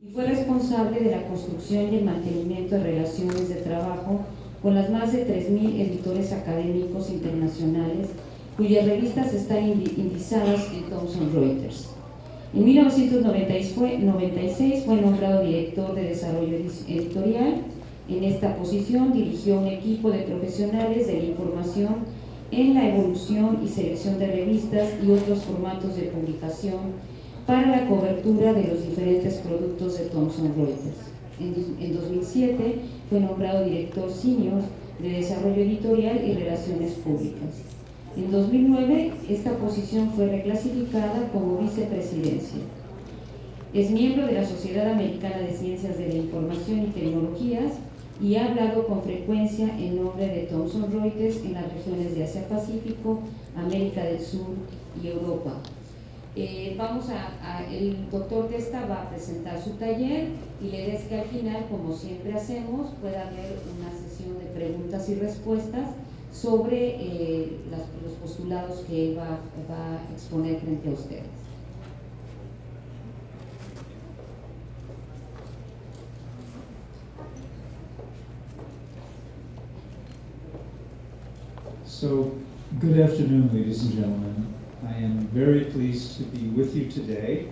y fue responsable de la construcción y el mantenimiento de relaciones de trabajo con las más de 3.000 editores académicos internacionales cuyas revistas están indizadas en Thomson Reuters. En 1996 fue nombrado director de desarrollo editorial. En esta posición dirigió un equipo de profesionales de la información en la evolución y selección de revistas y otros formatos de publicación para la cobertura de los diferentes productos de Thomson Reuters. En 2007 fue nombrado director senior de desarrollo editorial y relaciones públicas. En 2009 esta posición fue reclasificada como vicepresidencia. Es miembro de la Sociedad Americana de Ciencias de la Información y Tecnologías y ha hablado con frecuencia en nombre de Thomson Reuters en las regiones de Asia-Pacífico, América del Sur y Europa. El doctor Testa va a presentar su taller y la idea es que al final, como siempre hacemos, pueda haber una sesión de preguntas y respuestas sobre los postulados que él va a exponer frente a ustedes. So, good afternoon, ladies and gentlemen. I am very pleased to be with you today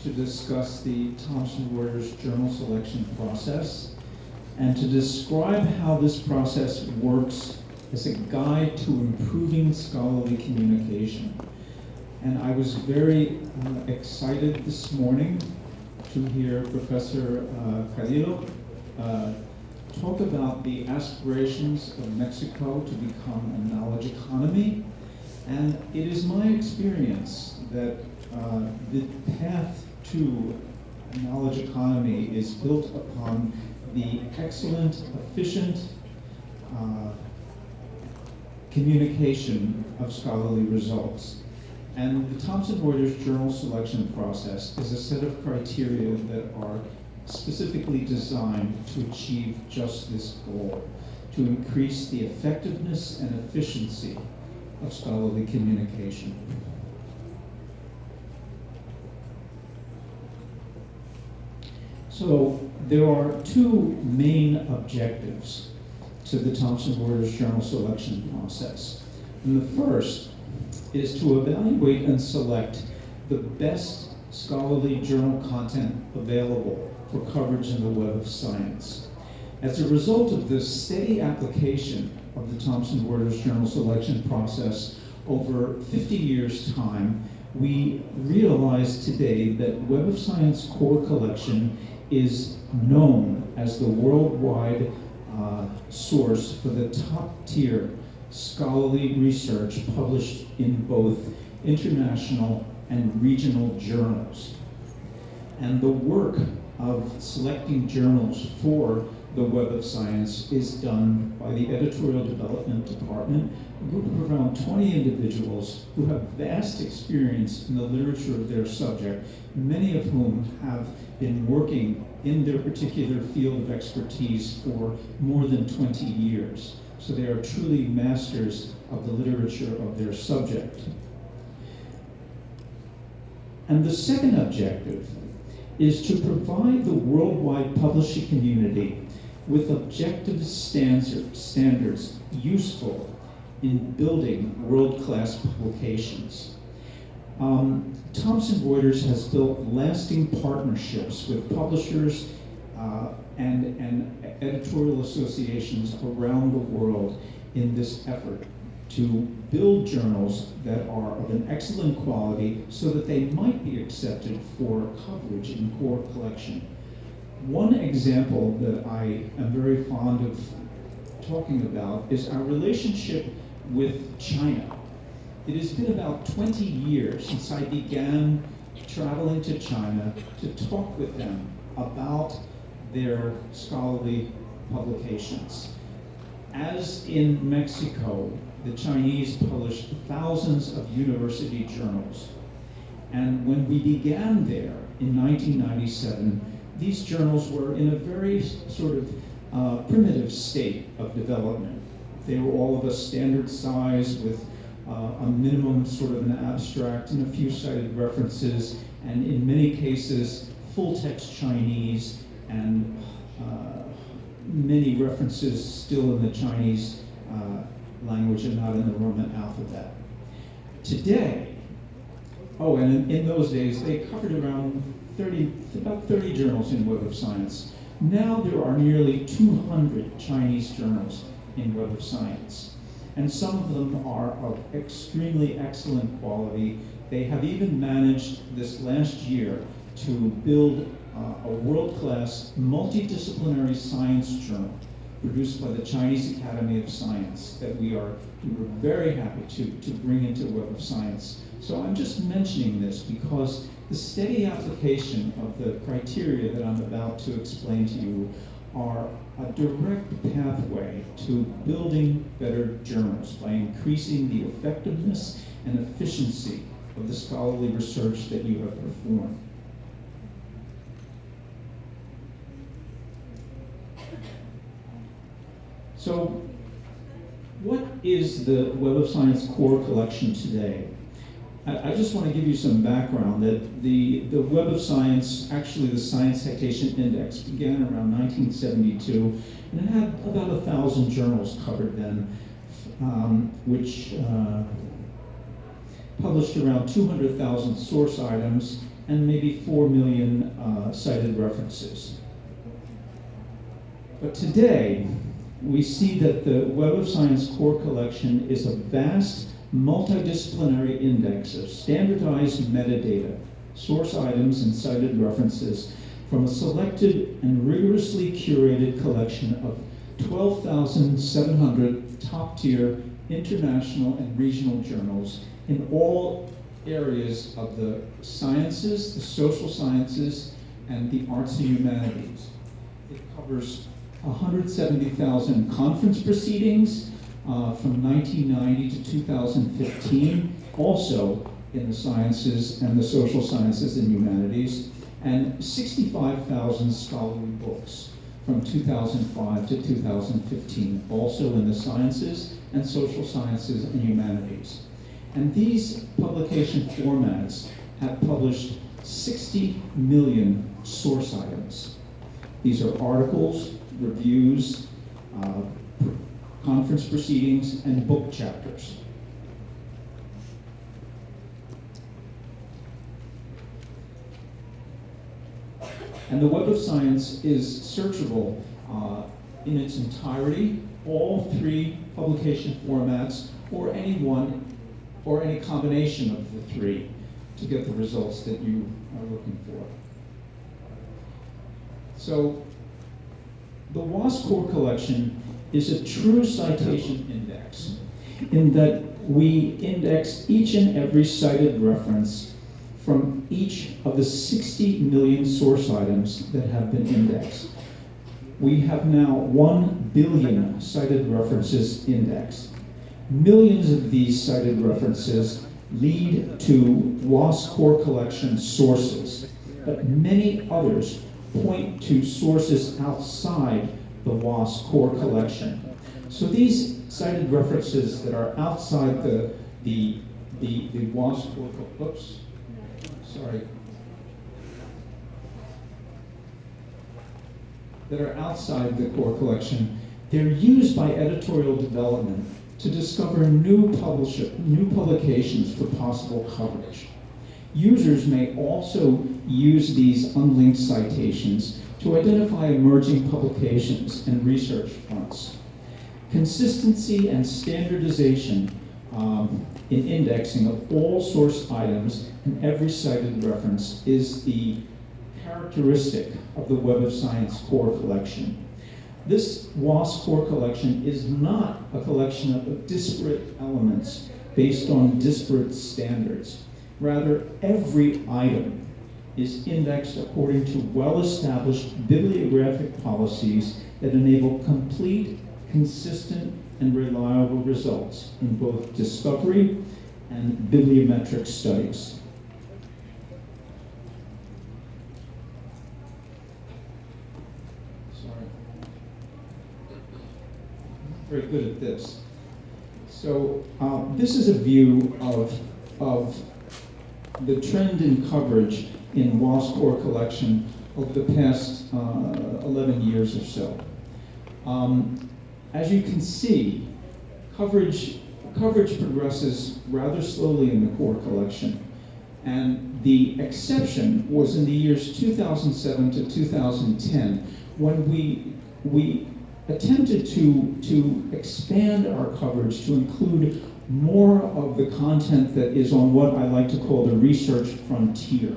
to discuss the Thomson Reuters journal selection process and to describe how this process works as a guide to improving scholarly communication. And I was very excited this morning to hear Professor Carrillo talk about the aspirations of Mexico to become a knowledge economy. And it is my experience that the path to a knowledge economy is built upon the excellent, efficient communication of scholarly results. And the Thomson Reuters journal selection process is a set of criteria that are specifically designed to achieve just this goal, to increase the effectiveness and efficiency of scholarly communication. So there are two main objectives to the Thomson Reuters journal selection process. And the first is to evaluate and select the best scholarly journal content available for coverage in the web of science. As a result of this steady application of the Thomson Reuters journal selection process over 50 years' time, we realize today that Web of Science core collection is known as the worldwide source for the top-tier scholarly research published in both international and regional journals. And the work of selecting journals for the Web of Science is done by the Editorial Development Department, a group of around 20 individuals who have vast experience in the literature of their subject, many of whom have been working in their particular field of expertise for more than 20 years. So they are truly masters of the literature of their subject. And the second objective is to provide the worldwide publishing community with objective standards useful in building world-class publications. Thomson Reuters has built lasting partnerships with publishers and editorial associations around the world in this effort to build journals that are of an excellent quality so that they might be accepted for coverage in core collection. One example that I am very fond of talking about is our relationship with China. It has been about 20 years since I began traveling to China to talk with them about their scholarly publications. As in Mexico, the Chinese published thousands of university journals. And when we began there in 1997, these journals were in a very sort of primitive state of development. They were all of a standard size with a minimum sort of an abstract and a few cited references, and in many cases full-text Chinese and many references still in the Chinese language and not in the Roman alphabet. Today, and in those days, they covered about 30 journals in Web of Science. Now there are nearly 200 Chinese journals in Web of Science, and some of them are of extremely excellent quality. They have even managed this last year to build a world-class multidisciplinary science journal produced by the Chinese Academy of Science that we were very happy to bring into Web of Science. So I'm just mentioning this because the steady application of the criteria that I'm about to explain to you are a direct pathway to building better journals by increasing the effectiveness and efficiency of the scholarly research that you have performed. So, what is the Web of Science core collection today? I just want to give you some background that the Web of Science, actually the Science Citation Index, began around 1972, and it had about 1,000 journals covered then, which published around 200,000 source items and maybe 4 million cited references. But today, we see that the Web of Science core collection is a vast multidisciplinary index of standardized metadata, source items, and cited references from a selected and rigorously curated collection of 12,700 top-tier international and regional journals in all areas of the sciences, the social sciences, and the arts and humanities. It covers 170,000 conference proceedings from 1990 to 2015, also in the sciences and the social sciences and humanities, and 65,000 scholarly books from 2005 to 2015, also in the sciences and social sciences and humanities. And these publication formats have published 60 million source items. These are articles, reviews, conference proceedings, and book chapters. And the Web of Science is searchable in its entirety, all three publication formats, or any one, or any combination of the three to get the results that you are looking for. So, the WAS core collection is a true citation index in that we index each and every cited reference from each of the 60 million source items that have been indexed. We have now 1 billion cited references indexed. Millions of these cited references lead to WAS core collection sources, but many others point to sources outside the WAS core collection. So these cited references that are outside the WAS core, that are outside the core collection, they're used by editorial development to discover new publications for possible coverage. Users may also use these unlinked citations to identify emerging publications and research fronts. Consistency and standardization in indexing of all source items and every cited reference is the characteristic of the Web of Science core collection. This WAS core collection is not a collection of disparate elements based on disparate standards. Rather, every item is indexed according to well-established bibliographic policies that enable complete, consistent, and reliable results in both discovery and bibliometric studies. Sorry. I'm very good at this. So this is a view of the trend in coverage in WAS's core collection over the past 11 years or so. As you can see, coverage progresses rather slowly in the core collection, and the exception was in the years 2007 to 2010, when we attempted to expand our coverage to include more of the content that is on what I like to call the research frontier.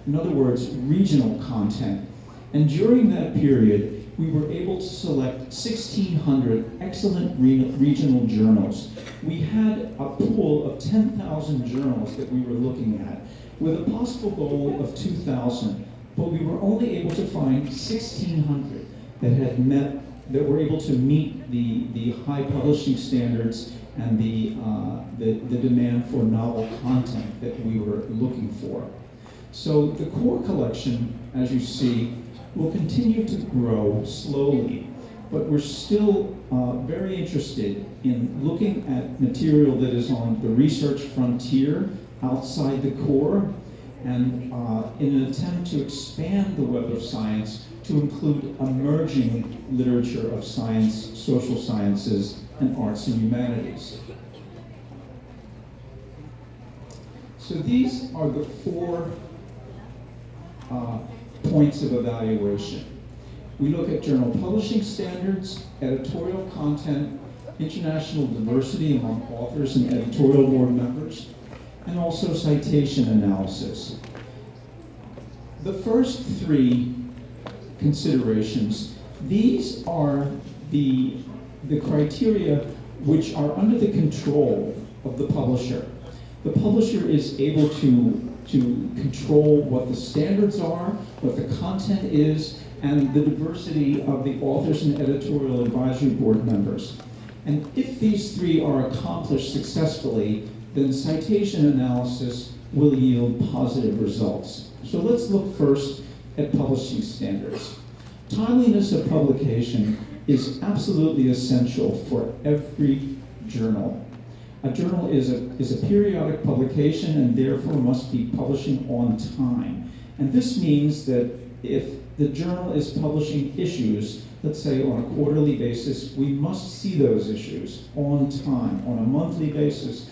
In other words, regional content. And during that period, we were able to select 1,600 excellent regional journals. We had a pool of 10,000 journals that we were looking at, with a possible goal of 2,000, but we were only able to find 1,600 that were able to meet the high publishing standards and the demand for novel content that we were looking for. So the core collection, as you see, will continue to grow slowly, but we're still very interested in looking at material that is on the research frontier outside the core, and in an attempt to expand the web of science to include emerging literature of science, social sciences, and arts and humanities. So these are the four points of evaluation. We look at journal publishing standards, editorial content, international diversity among authors and editorial board members, and also citation analysis. The first three considerations, these are the criteria which are under the control of the publisher. The publisher is able to control what the standards are, what the content is, and the diversity of the authors and editorial advisory board members. And if these three are accomplished successfully, then citation analysis will yield positive results. So let's look first at publishing standards. Timeliness of publication is absolutely essential for every journal. A journal is a periodic publication and therefore must be publishing on time. And this means that if the journal is publishing issues, let's say on a quarterly basis, we must see those issues on time, on a monthly basis,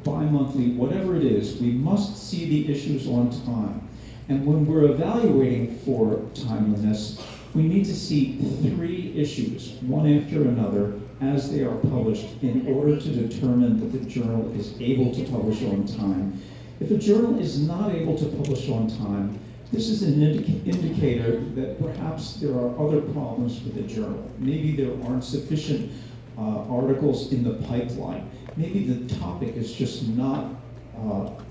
bi-monthly, whatever it is, we must see the issues on time. And when we're evaluating for timeliness, we need to see three issues, one after another, as they are published in order to determine that the journal is able to publish on time. If a journal is not able to publish on time, this is an indicator that perhaps there are other problems with the journal. Maybe there aren't sufficient articles in the pipeline. Maybe the topic is just not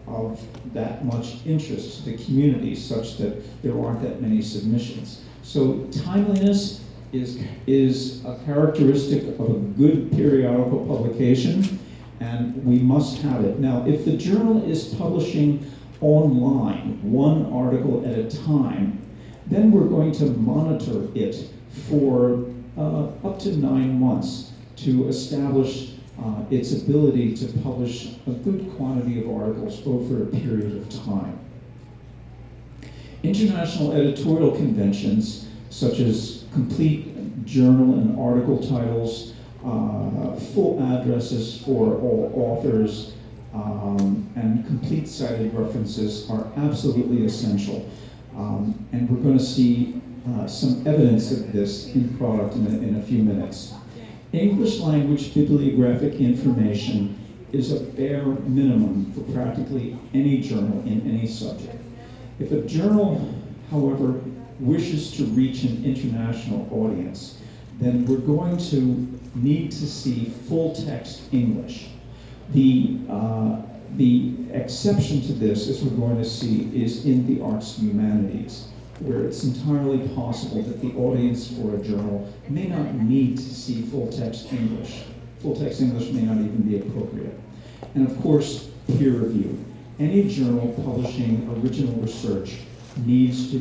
of that much interest to the community, such that there aren't that many submissions. So timeliness is a characteristic of a good periodical publication, and we must have it. Now, if the journal is publishing online, one article at a time, then we're going to monitor it for up to 9 months to establish its ability to publish a good quantity of articles over a period of time. International editorial conventions, such as complete journal and article titles, full addresses for all authors, and complete cited references are absolutely essential. And we're going to see some evidence of this in product in a few minutes. English language bibliographic information is a bare minimum for practically any journal in any subject. If a journal, however, wishes to reach an international audience, then we're going to need to see full text English. The exception to this, as we're going to see, is in the arts and humanities, where it's entirely possible that the audience for a journal may not need to see full text English. Full text English may not even be appropriate. And of course, peer review. Any journal publishing original research needs to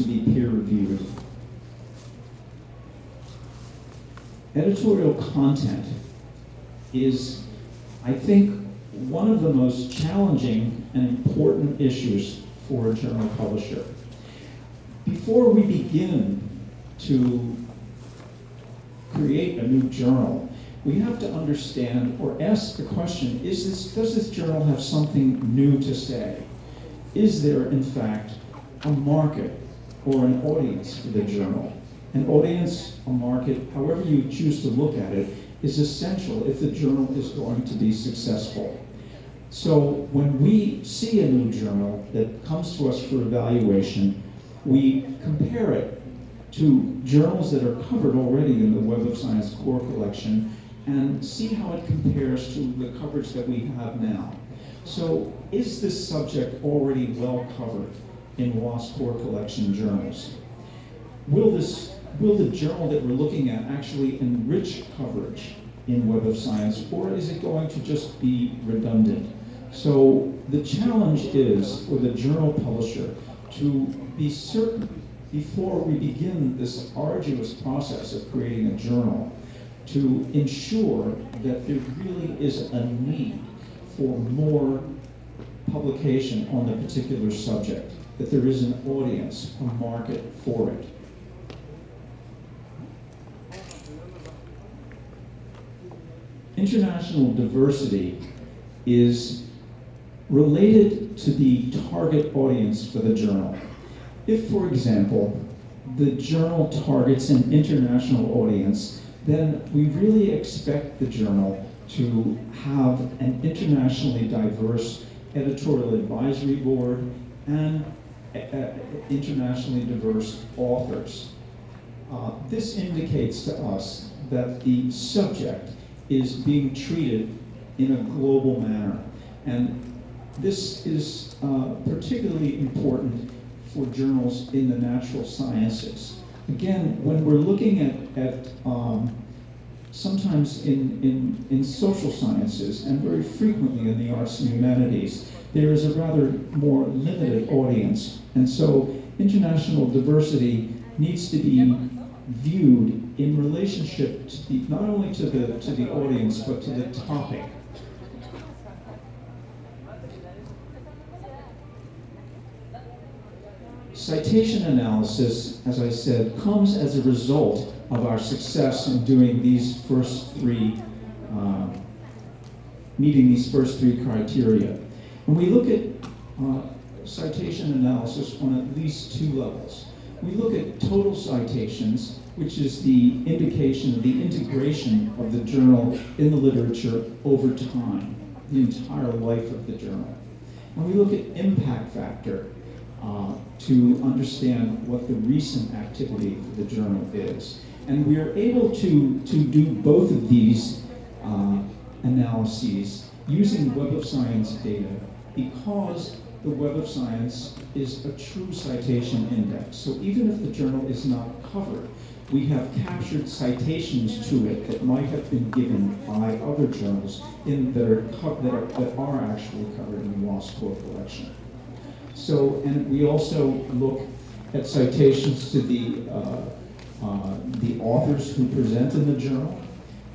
be peer reviewed. Editorial content is, I think, one of the most challenging and important issues for a journal publisher. Before we begin to create a new journal, we have to understand or ask the question, does this journal have something new to say? Is there, in fact, a market or an audience for the journal? An audience, a market, however you choose to look at it, is essential if the journal is going to be successful. So when we see a new journal that comes to us for evaluation, we compare it to journals that are covered already in the Web of Science core collection and see how it compares to the coverage that we have now. So is this subject already well covered in WAS core collection journals? Will the journal that we're looking at actually enrich coverage in Web of Science, or is it going to just be redundant? So the challenge is for the journal publisher to be certain before we begin this arduous process of creating a journal to ensure that there really is a need for more publication on a particular subject, that there is an audience, a market for it. International diversity is related to the target audience for the journal. If, for example, the journal targets an international audience, then we really expect the journal to have an internationally diverse editorial advisory board and internationally diverse authors. This indicates to us that the subject is being treated in a global manner. And this is particularly important for journals in the natural sciences. Again, when we're looking at sometimes in social sciences and very frequently in the arts and humanities, there is a rather more limited audience. And so international diversity needs to be viewed in relationship to not only to the audience, but to the topic. Citation analysis, as I said, comes as a result of our success in doing these first three, meeting these first three criteria. When we look at citation analysis on at least two levels, we look at total citations, which is the indication of the integration of the journal in the literature over time, the entire life of the journal. And we look at impact factor to understand what the recent activity for the journal is. And we are able to do both of these analyses using Web of Science data because the Web of Science is a true citation index. So even if the journal is not covered, we have captured citations to it that might have been given by other journals that are actually covered in the WAS core collection. So, and we also look at citations to the authors who present in the journal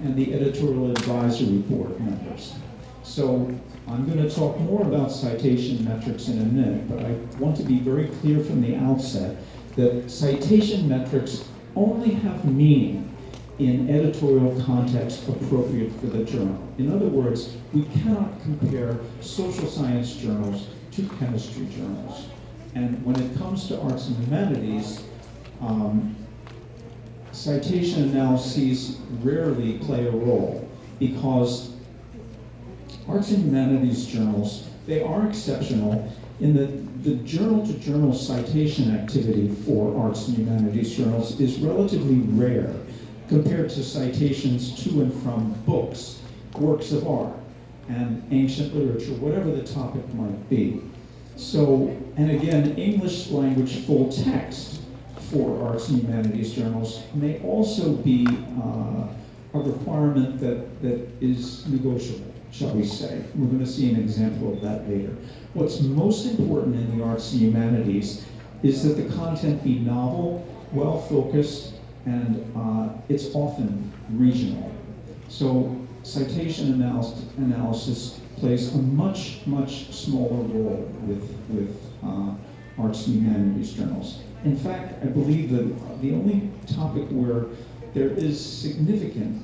and the editorial advisory board members. So I'm going to talk more about citation metrics in a minute, but I want to be very clear from the outset that citation metrics only have meaning in editorial context appropriate for the journal. In other words, we cannot compare social science journals to chemistry journals. And when it comes to arts and humanities, citation analyses rarely play a role because arts and humanities journals, they are exceptional in that the journal-to-journal citation activity for arts and humanities journals is relatively rare compared to citations to and from books, works of art, and ancient literature, whatever the topic might be. So, and again, English language full text for arts and humanities journals may also be a requirement that is negotiable, shall we say. We're going to see an example of that later. What's most important in the arts and humanities is that the content be novel, well-focused, and it's often regional. So citation analysis plays a much, much smaller role with arts and humanities journals. In fact, I believe that the only topic where there is significant,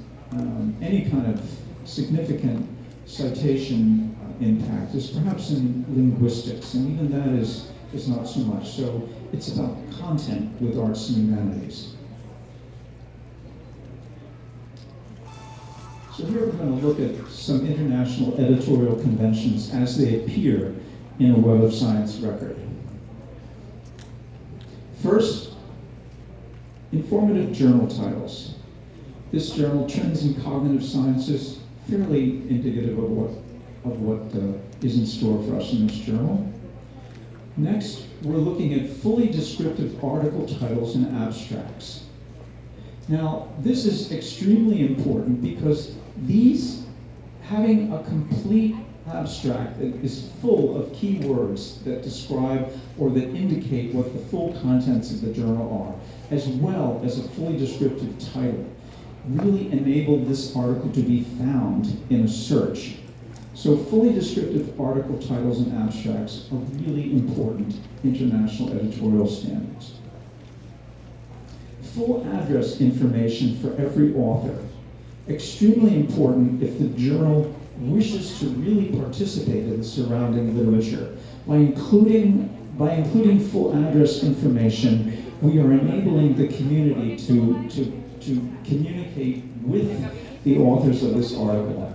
any kind of significant citation impact is perhaps in linguistics, and even that is not so much. So it's about content with arts and humanities. So here we're going to look at some international editorial conventions as they appear in a Web of Science record. First, informative journal titles. This journal, Trends in Cognitive Sciences, fairly indicative of what is in store for us in this journal. Next, we're looking at fully descriptive article titles and abstracts. Now, this is extremely important because these, having a complete abstract that is full of keywords that describe or that indicate what the full contents of the journal are, as well as a fully descriptive title, really enable this article to be found in a search. So fully descriptive article titles and abstracts are really important international editorial standards. Full address information for every author. Extremely important if the journal wishes to really participate in the surrounding literature. By including full address information, we are enabling the community to communicate with the authors of this article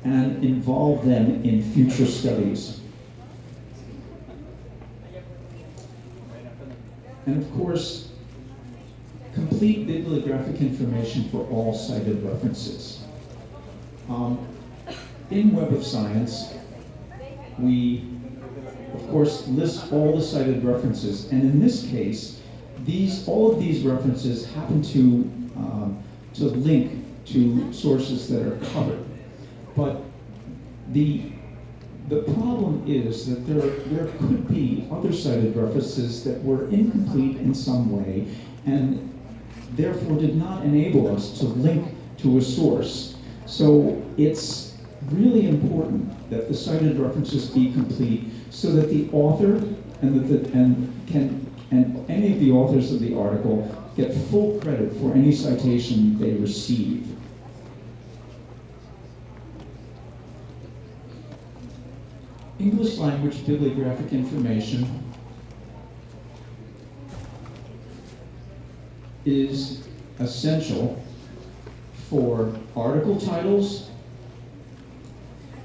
and involve them in future studies. And of course, complete bibliographic information for all cited references. In Web of Science, we, of course, list all the cited references, and in this case, all of these references happen to link to sources that are covered. But the problem is that there could be other cited references that were incomplete in some way, and therefore did not enable us to link to a source. So it's really important that the cited references be complete so that the author and any of the authors of the article get full credit for any citation they receive. English language bibliographic information is essential for article titles,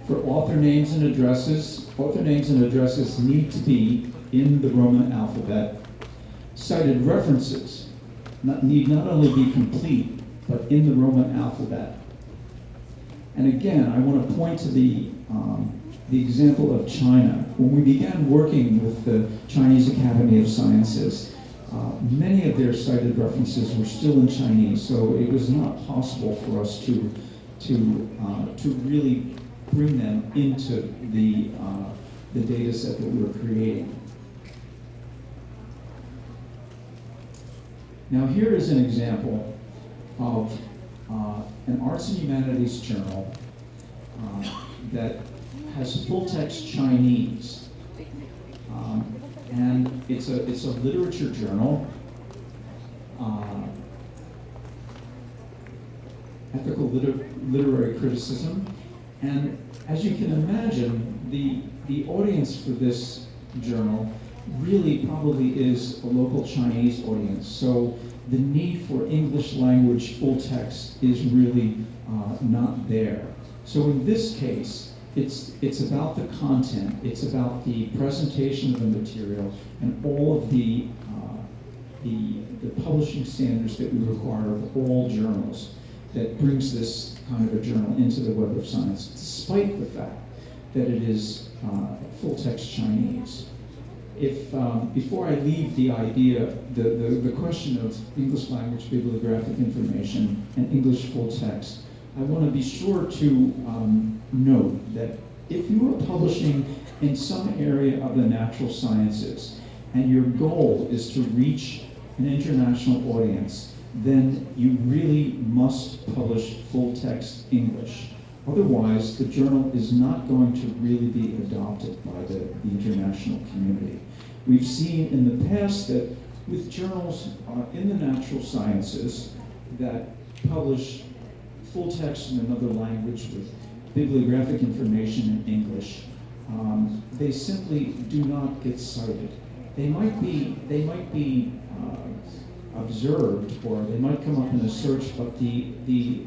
for author names and addresses. Author names and addresses need to be in the Roman alphabet. Cited references need not only be complete, but in the Roman alphabet. And again, I want to point to the example of China. When we began working with the Chinese Academy of Sciences, many of their cited references were still in Chinese, so it was not possible for us to really bring them into the data set that we were creating. Now here is an example of an arts and humanities journal that has full-text Chinese. And it's a literature journal, ethical literary criticism, and as you can imagine, the audience for this journal really probably is a local Chinese audience. So the need for English language full text is really not there. So in this case, it's about the content, it's about the presentation of the material, and all of the publishing standards that we require of all journals that brings this kind of a journal into the Web of Science, despite the fact that it is full-text Chinese. If before I leave the idea, the question of English language bibliographic information and English full text, I want to be sure to note that if you are publishing in some area of the natural sciences and your goal is to reach an international audience, then you really must publish full text English. Otherwise, the journal is not going to really be adopted by the international community. We've seen in the past that with journals in the natural sciences that publish full text in another language with bibliographic information in English, they simply do not get cited. They might be observed, or they might come up in a search, but the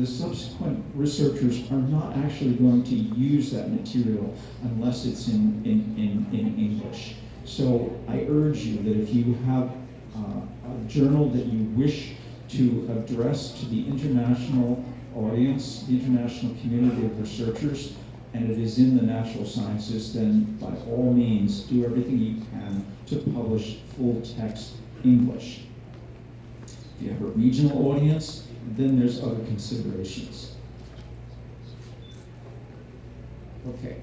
subsequent researchers are not actually going to use that material unless it's in English. So I urge you that if you have a journal that you wish to address to the international audience, the international community of researchers, and it is in the natural sciences, then by all means do everything you can to publish full text English. If you have a regional audience, then there's other considerations. Okay,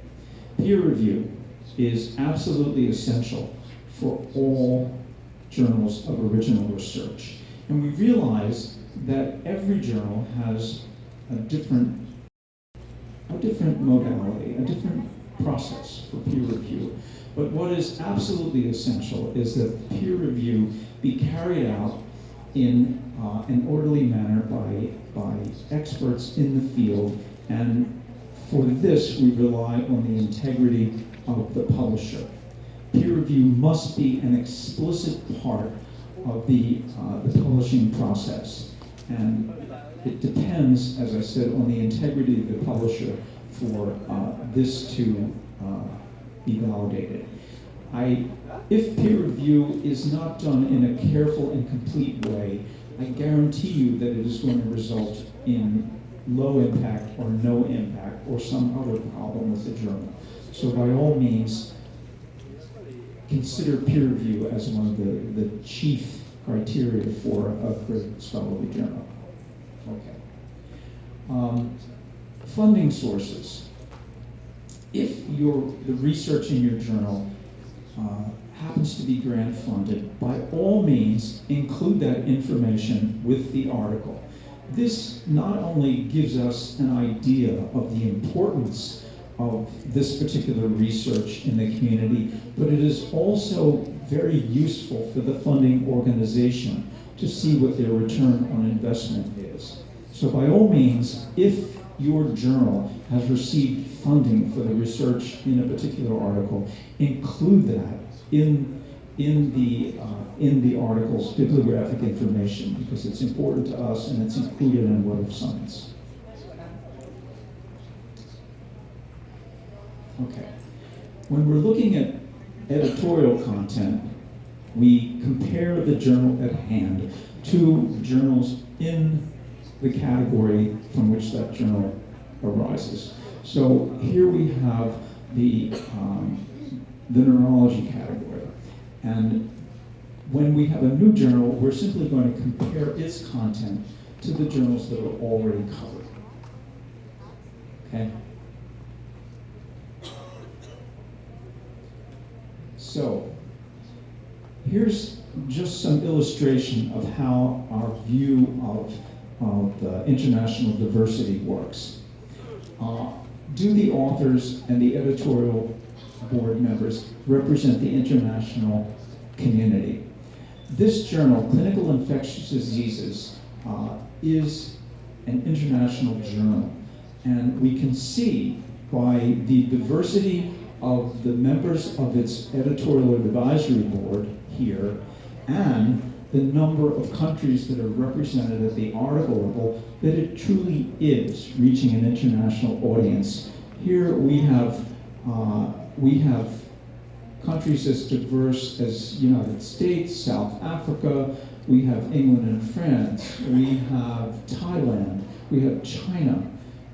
peer review is absolutely essential for all journals of original research. And we realize that every journal has a different modality, a different process for peer review. But what is absolutely essential is that peer review be carried out in an orderly manner by experts in the field, and for this we rely on the integrity of the publisher. Peer review must be an explicit part of the publishing process, and it depends, as I said, on the integrity of the publisher for this to be validated. If peer review is not done in a careful and complete way, I guarantee you that it is going to result in low impact or no impact or some other problem with the journal. So by all means, consider peer review as one of the chief criteria for a great scholarly journal. Okay. Funding sources. If the research in your journal happens to be grant funded, by all means include that information with the article. This not only gives us an idea of the importance of this particular research in the community, but it is also very useful for the funding organization to see what their return on investment is. So by all means, if your journal has received funding for the research in a particular article, include that in the article's bibliographic information, because it's important to us and it's included in Web of Science. Okay. When we're looking at editorial content, we compare the journal at hand to journals in the category from which that journal arises. So here we have the neurology category. And when we have a new journal, we're simply going to compare its content to the journals that are already covered. Okay? So, here's just some illustration of how our view of international diversity works. Do the authors and the editorial board members represent the international community? This journal, Clinical Infectious Diseases, is an international journal, and we can see by the diversity of the members of its editorial advisory board here and the number of countries that are represented at the article level that it truly is reaching an international audience. Here we have countries as diverse as United States, South Africa, we have England and France, we have Thailand, we have China,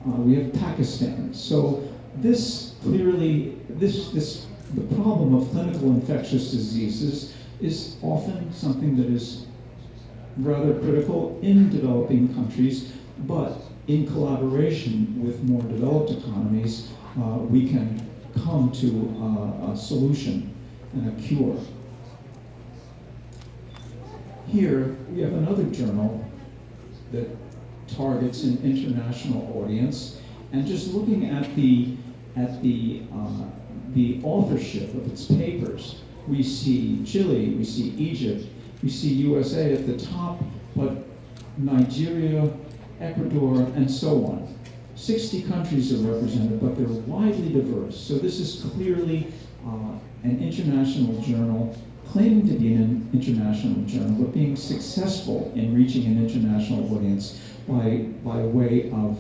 we have Pakistan. So this clearly, the problem of clinical infectious diseases is often something that is rather critical in developing countries, but in collaboration with more developed economies, we can come to a solution and a cure. Here, we have another journal that targets an international audience, And just looking at the authorship of its papers, we see Chile, we see Egypt, we see USA at the top, but Nigeria, Ecuador, and so on. 60 countries are represented, but they're widely diverse. So this is clearly an international journal, claiming to be an international journal, but being successful in reaching an international audience by way of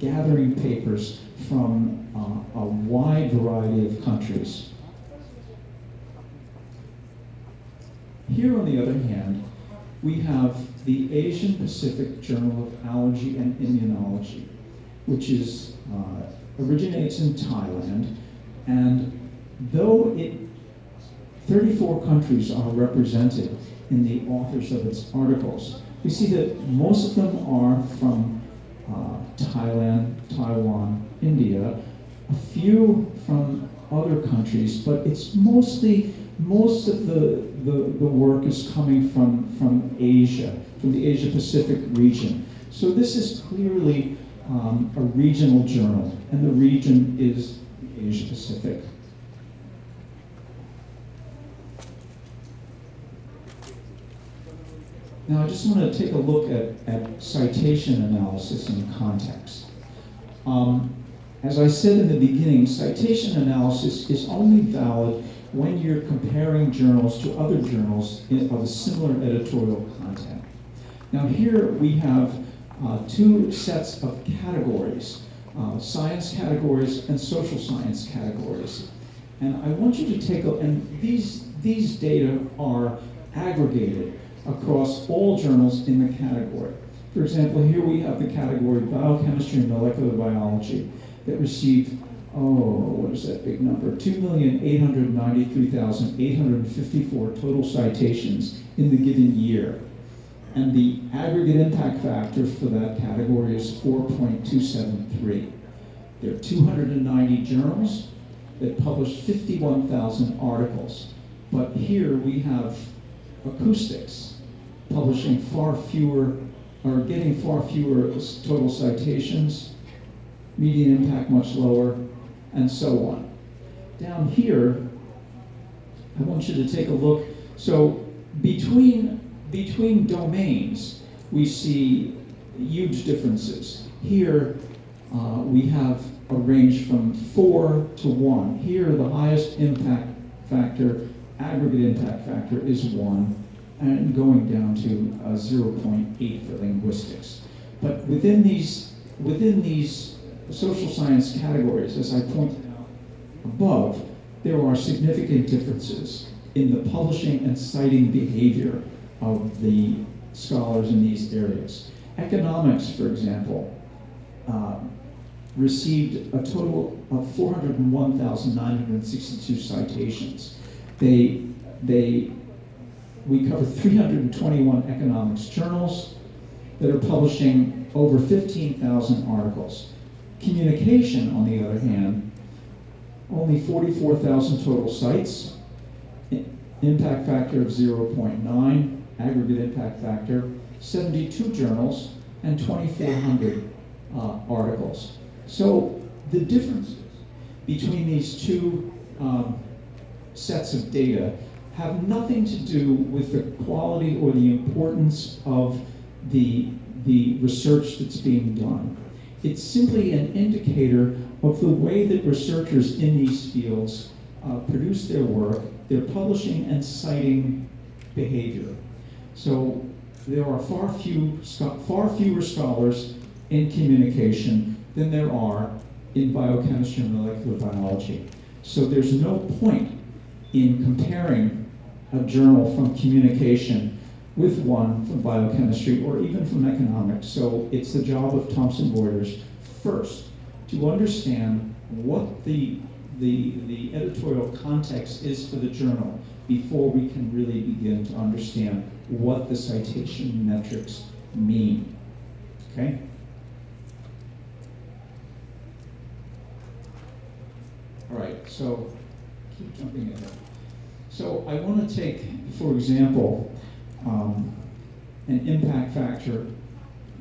gathering papers from a wide variety of countries. Here, on the other hand, we have the Asian Pacific Journal of Allergy and Immunology, which originates in Thailand, and though 34 countries are represented in the authors of its articles, we see that most of them are from Thailand, Taiwan, India, a few from other countries, but it's most of the work is coming from Asia, from the Asia Pacific region. So this is clearly a regional journal, and the region is Asia Pacific. Now I just want to take a look at citation analysis in context. As I said in the beginning, citation analysis is only valid when you're comparing journals to other journals of a similar editorial content. Now here we have two sets of categories, science categories and social science categories. And I want you to take a, and these data are aggregated across all journals in the category. For example, here we have the category Biochemistry and Molecular Biology that received, what is that big number? 2,893,854 total citations in the given year. And the aggregate impact factor for that category is 4.273. There are 290 journals that published 51,000 articles. But here we have acoustics publishing getting far fewer total citations, median impact much lower, and so on. Down here, I want you to take a look. So between domains, we see huge differences. Here, we have a range from 4 to 1. Here, the highest impact factor, aggregate impact factor, is 1, and going down to 0.8 for linguistics. But within these social science categories, as I pointed out above, there are significant differences in the publishing and citing behavior of the scholars in these areas. Economics, for example, received a total of 401,962 citations. We cover 321 economics journals that are publishing over 15,000 articles. Communication, on the other hand, only 44,000 total sites, impact factor of 0.9, aggregate impact factor, 72 journals, and 2,400 articles. So the differences between these two sets of data have nothing to do with the quality or the importance of the research that's being done. It's simply an indicator of the way that researchers in these fields produce their work, their publishing and citing behavior. So there are far fewer scholars in communication than there are in biochemistry and molecular biology. So there's no point in comparing a journal from communication with one from biochemistry or even from economics. So it's the job of Thomson Reuters first to understand what the editorial context is for the journal before we can really begin to understand what the citation metrics mean. Okay? All right, so keep jumping ahead. So I want to take, for example, an impact factor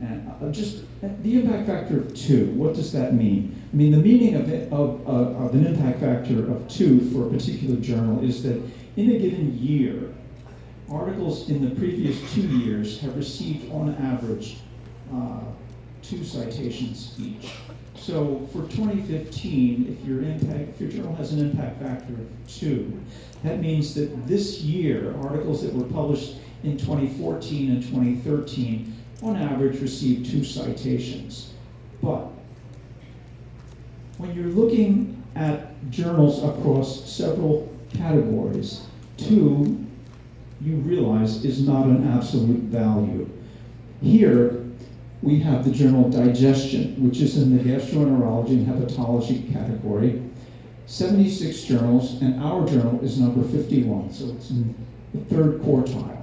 And just the impact factor of 2, what does that mean? I mean, the meaning of an impact factor of 2 for a particular journal is that in a given year, articles in the previous 2 years have received, on average, 2 citations each. So for 2015, if your journal has an impact factor of 2, that means that this year, articles that were published in 2014 and 2013, on average, received 2 citations. But when you're looking at journals across several categories, 2, you realize, is not an absolute value. Here, we have the journal Digestion, which is in the gastroenterology and hepatology category. 76 journals, and our journal is number 51, so it's in the 3rd quartile.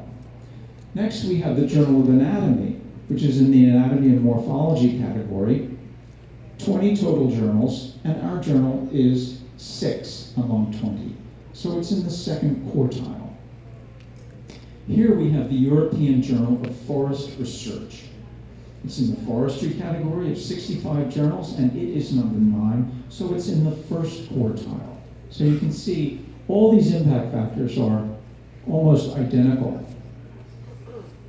Next, we have the Journal of Anatomy, which is in the anatomy and morphology category. 20 total journals, and our journal is 6 among 20. So it's in the 2nd quartile. Here we have the European Journal of Forest Research. It's in the forestry category of 65 journals, and it is number 9, so it's in the 1st quartile. So you can see all these impact factors are almost identical.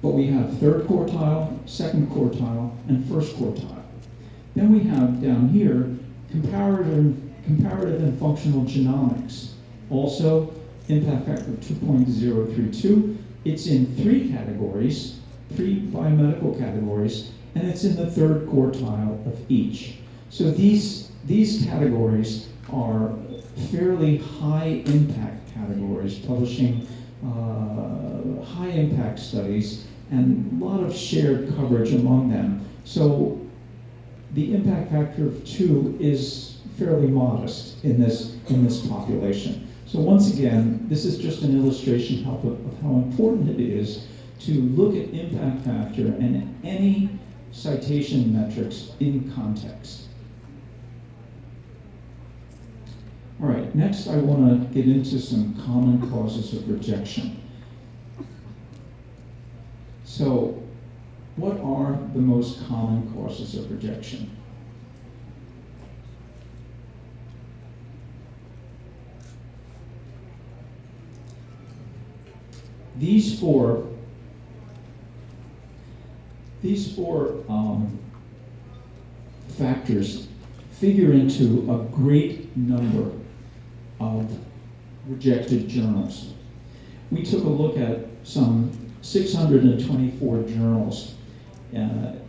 But we have 3rd quartile, 2nd quartile, and 1st quartile. Then we have down here comparative and functional genomics. Also, impact factor of 2.032. It's in 3 categories, 3 biomedical categories, and it's in the 3rd quartile of each. So these categories are fairly high impact categories, publishing high impact studies and a lot of shared coverage among them. So the impact factor of 2 is fairly modest in this population. So once again, this is just an illustration of how important it is to look at impact factor and any citation metrics in context. All right, next I want to get into some common causes of rejection. So, what are the most common causes of rejection? These four factors figure into a great number of rejected journals. We took a look at some 624 journals and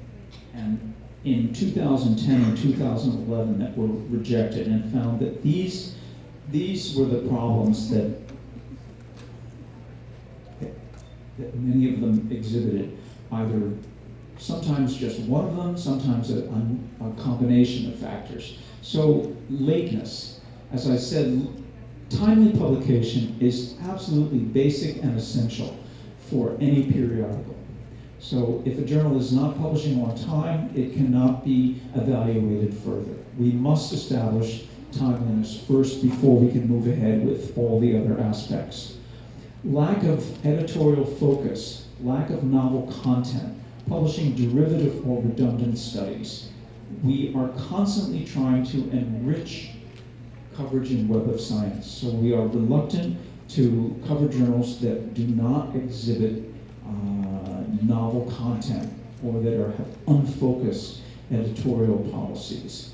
in 2010 and 2011 that were rejected, and found that these were the problems that many of them exhibited. Either sometimes just one of them, sometimes a combination of factors. So lateness, as I said, timely publication is absolutely basic and essential for any periodical. So if a journal is not publishing on time, it cannot be evaluated further. We must establish timeliness first before we can move ahead with all the other aspects. Lack of editorial focus, lack of novel content, publishing derivative or redundant studies. We are constantly trying to enrich coverage in Web of Science. So we are reluctant to cover journals that do not exhibit novel content or that have unfocused editorial policies.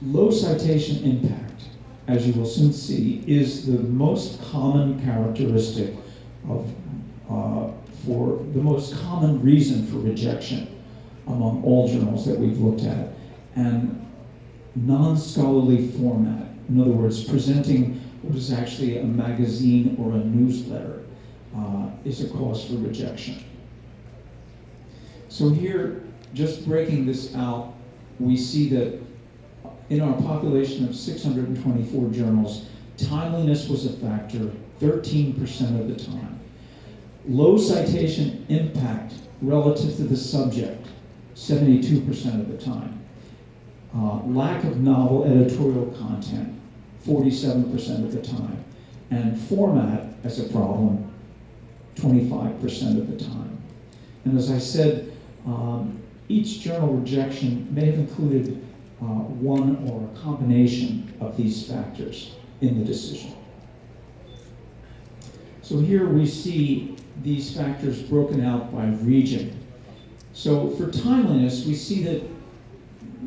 Low citation impact, as you will soon see, is the most common characteristic for the most common reason for rejection among all journals that we've looked at. And non-scholarly format, in other words, presenting what is actually a magazine or a newsletter, is a cause for rejection. So here, just breaking this out, we see that in our population of 624 journals, timeliness was a factor 13% of the time. Low citation impact relative to the subject, 72% of the time. Lack of novel editorial content, 47% of the time. And format as a problem, 25% of the time. And as I said, each journal rejection may have included one or a combination of these factors in the decision. So here we see these factors broken out by region. So for timeliness, we see that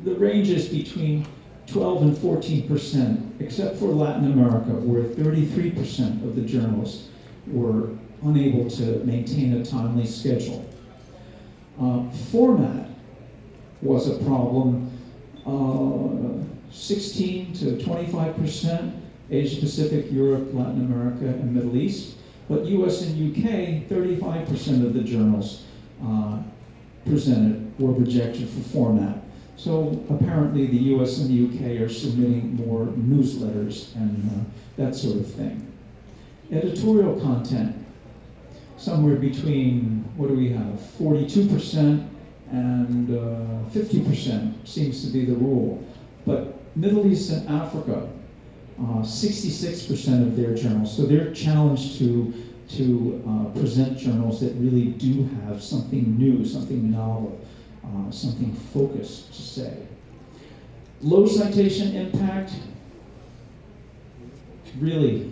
the range is between 12 and 14%, except for Latin America, where 33% of the journals were unable to maintain a timely schedule. Format was a problem, 16 to 25%, Asia Pacific, Europe, Latin America, and Middle East. But US and UK, 35% of the journals presented were rejected for format. So apparently the US and the UK are submitting more newsletters and that sort of thing. Editorial content, somewhere between, what do we have, 42% and 50% seems to be the rule. But Middle East and Africa, 66% of their journals. So they're challenged to present journals that really do have something new, something novel, something focused to say. Low citation impact, really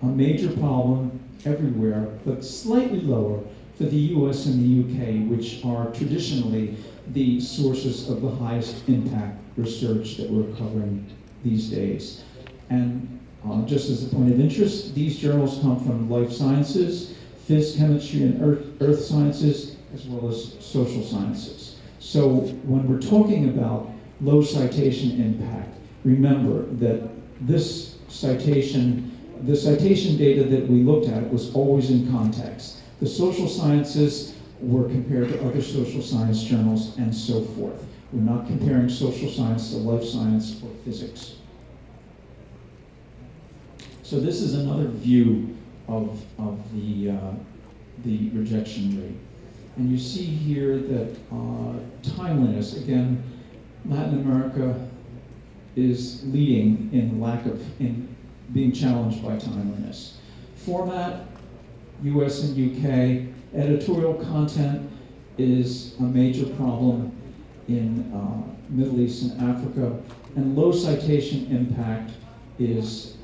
a major problem everywhere, but slightly lower for the US and the UK, which are traditionally the sources of the highest impact research that we're covering these days. And just as a point of interest, these journals come from life sciences, phys, chemistry, and earth sciences, as well as social sciences. So when we're talking about low citation impact, remember that this citation, the citation data that we looked at was always in context. The social sciences were compared to other social science journals and so forth. We're not comparing social science to life science or physics. So this is another view of the rejection rate. And you see here that timeliness, again, Latin America is leading in being challenged by timeliness. Format, US and UK, editorial content is a major problem in Middle East and Africa, and low citation impact is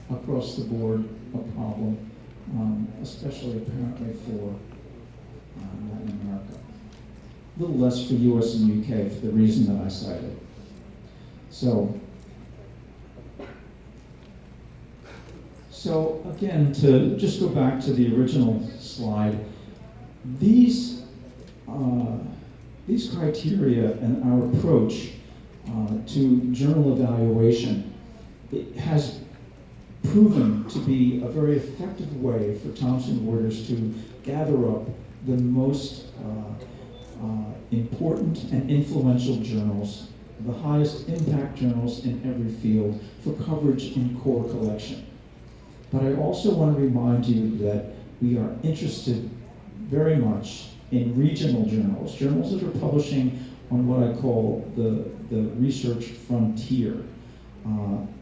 across the board a problem, especially apparently for Latin America. A little less for US and UK for the reason that I cited. So again, to just go back to the original slide, these criteria and our approach to journal evaluation, it has proven to be a very effective way for Thomson Reuters to gather up the most important and influential journals, the highest impact journals in every field for coverage in core collection. But I also want to remind you that we are interested very much in regional journals, journals that are publishing on what I call the research frontier.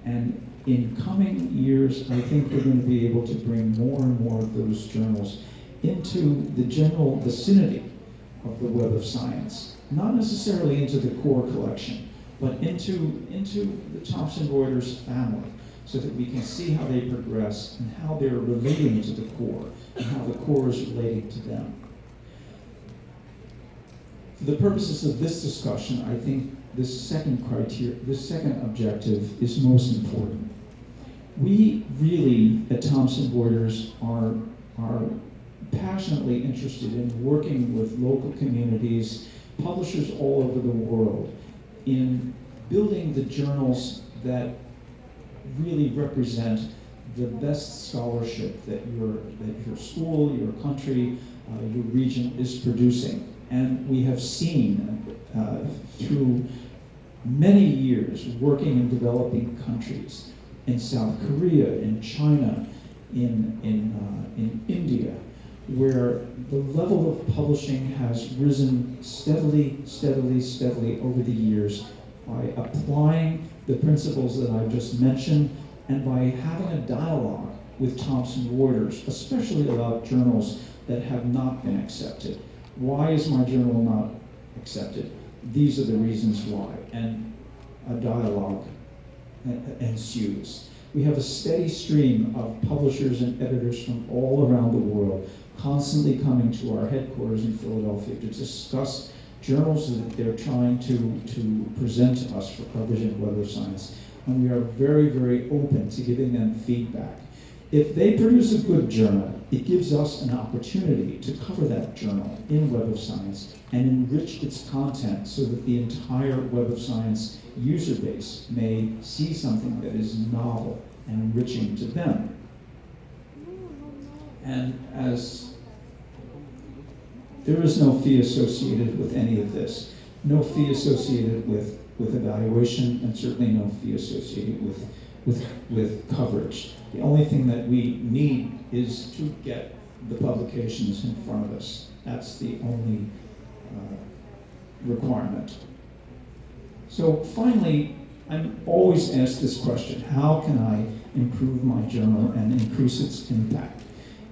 And in coming years, I think we're going to be able to bring more and more of those journals into the general vicinity of the web of science, not necessarily into the core collection, but into the Thomson Reuters family, so that we can see how they progress and how they're relating to the core and how the core is relating to them. For the purposes of this discussion, I think this second objective is most important. We really, at Thomson Reuters, are passionately interested in working with local communities, publishers all over the world, in building the journals that really represent the best scholarship that your school, your country, your region is producing. And we have seen through many years working in developing countries, in South Korea, in China, in India, where the level of publishing has risen steadily over the years by applying the principles that I've just mentioned and by having a dialogue with Thomson Reuters, especially about journals that have not been accepted. Why is my journal not accepted? These are the reasons why. And a dialogue ensues. We have a steady stream of publishers and editors from all around the world constantly coming to our headquarters in Philadelphia to discuss journals that they're trying to present to us for publishing in Web of Science. And we are very, very open to giving them feedback. If they produce a good journal, it gives us an opportunity to cover that journal in Web of Science and enrich its content so that the entire Web of Science user base may see something that is novel and enriching to them. And as there is no fee associated with any of this, no fee associated with evaluation, and certainly no fee associated with coverage. The only thing that we need is to get the publications in front of us. That's the only requirement. So finally, I'm always asked this question: how can I improve my journal and increase its impact?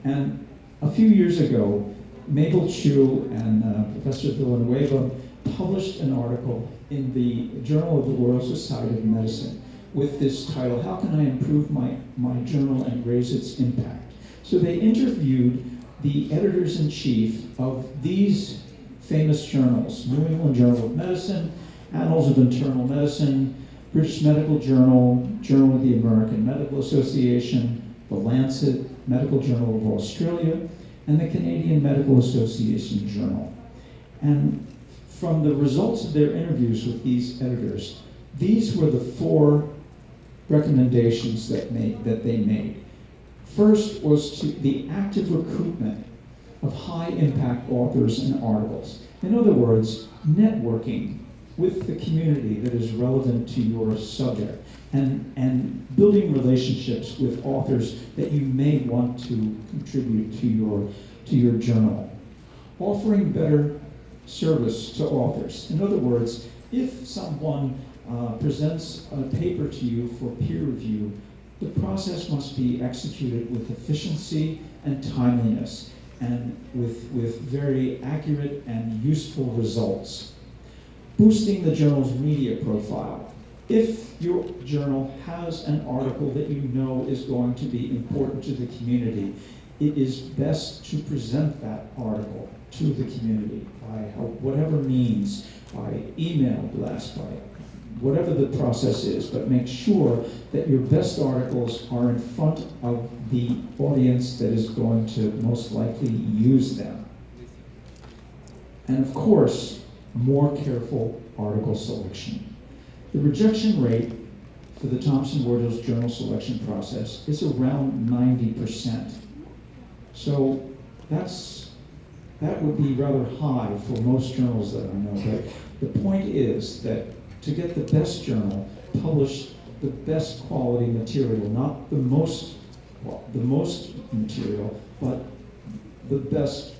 And a few years ago, Mabel Chu and Professor Villanueva published an article in the Journal of the Royal Society of Medicine with this title, How Can I Improve My Journal and Raise Its Impact? So they interviewed the editors-in-chief of these famous journals: New England Journal of Medicine, Annals of Internal Medicine, British Medical Journal, Journal of the American Medical Association, The Lancet, Medical Journal of Australia, and the Canadian Medical Association Journal. And from the results of their interviews with these editors, these were the 4 recommendations that they made. First was the active recruitment of high-impact authors and articles. In other words, networking with the community that is relevant to your subject, and building relationships with authors that you may want to contribute to your journal. Offering better service to authors. In other words, if someone presents a paper to you for peer review, the process must be executed with efficiency and timeliness, and with very accurate and useful results. Boosting the journal's media profile. If your journal has an article that you know is going to be important to the community, it is best to present that article to the community by whatever means, by email blast, by whatever the process is, but make sure that your best articles are in front of the audience that is going to most likely use them. And of course, more careful article selection. The rejection rate for the Thomson Reuters journal selection process is around 90%. So that would be rather high for most journals that I know. But the point is that to get the best journal, publish the best quality material, not the most material, but the best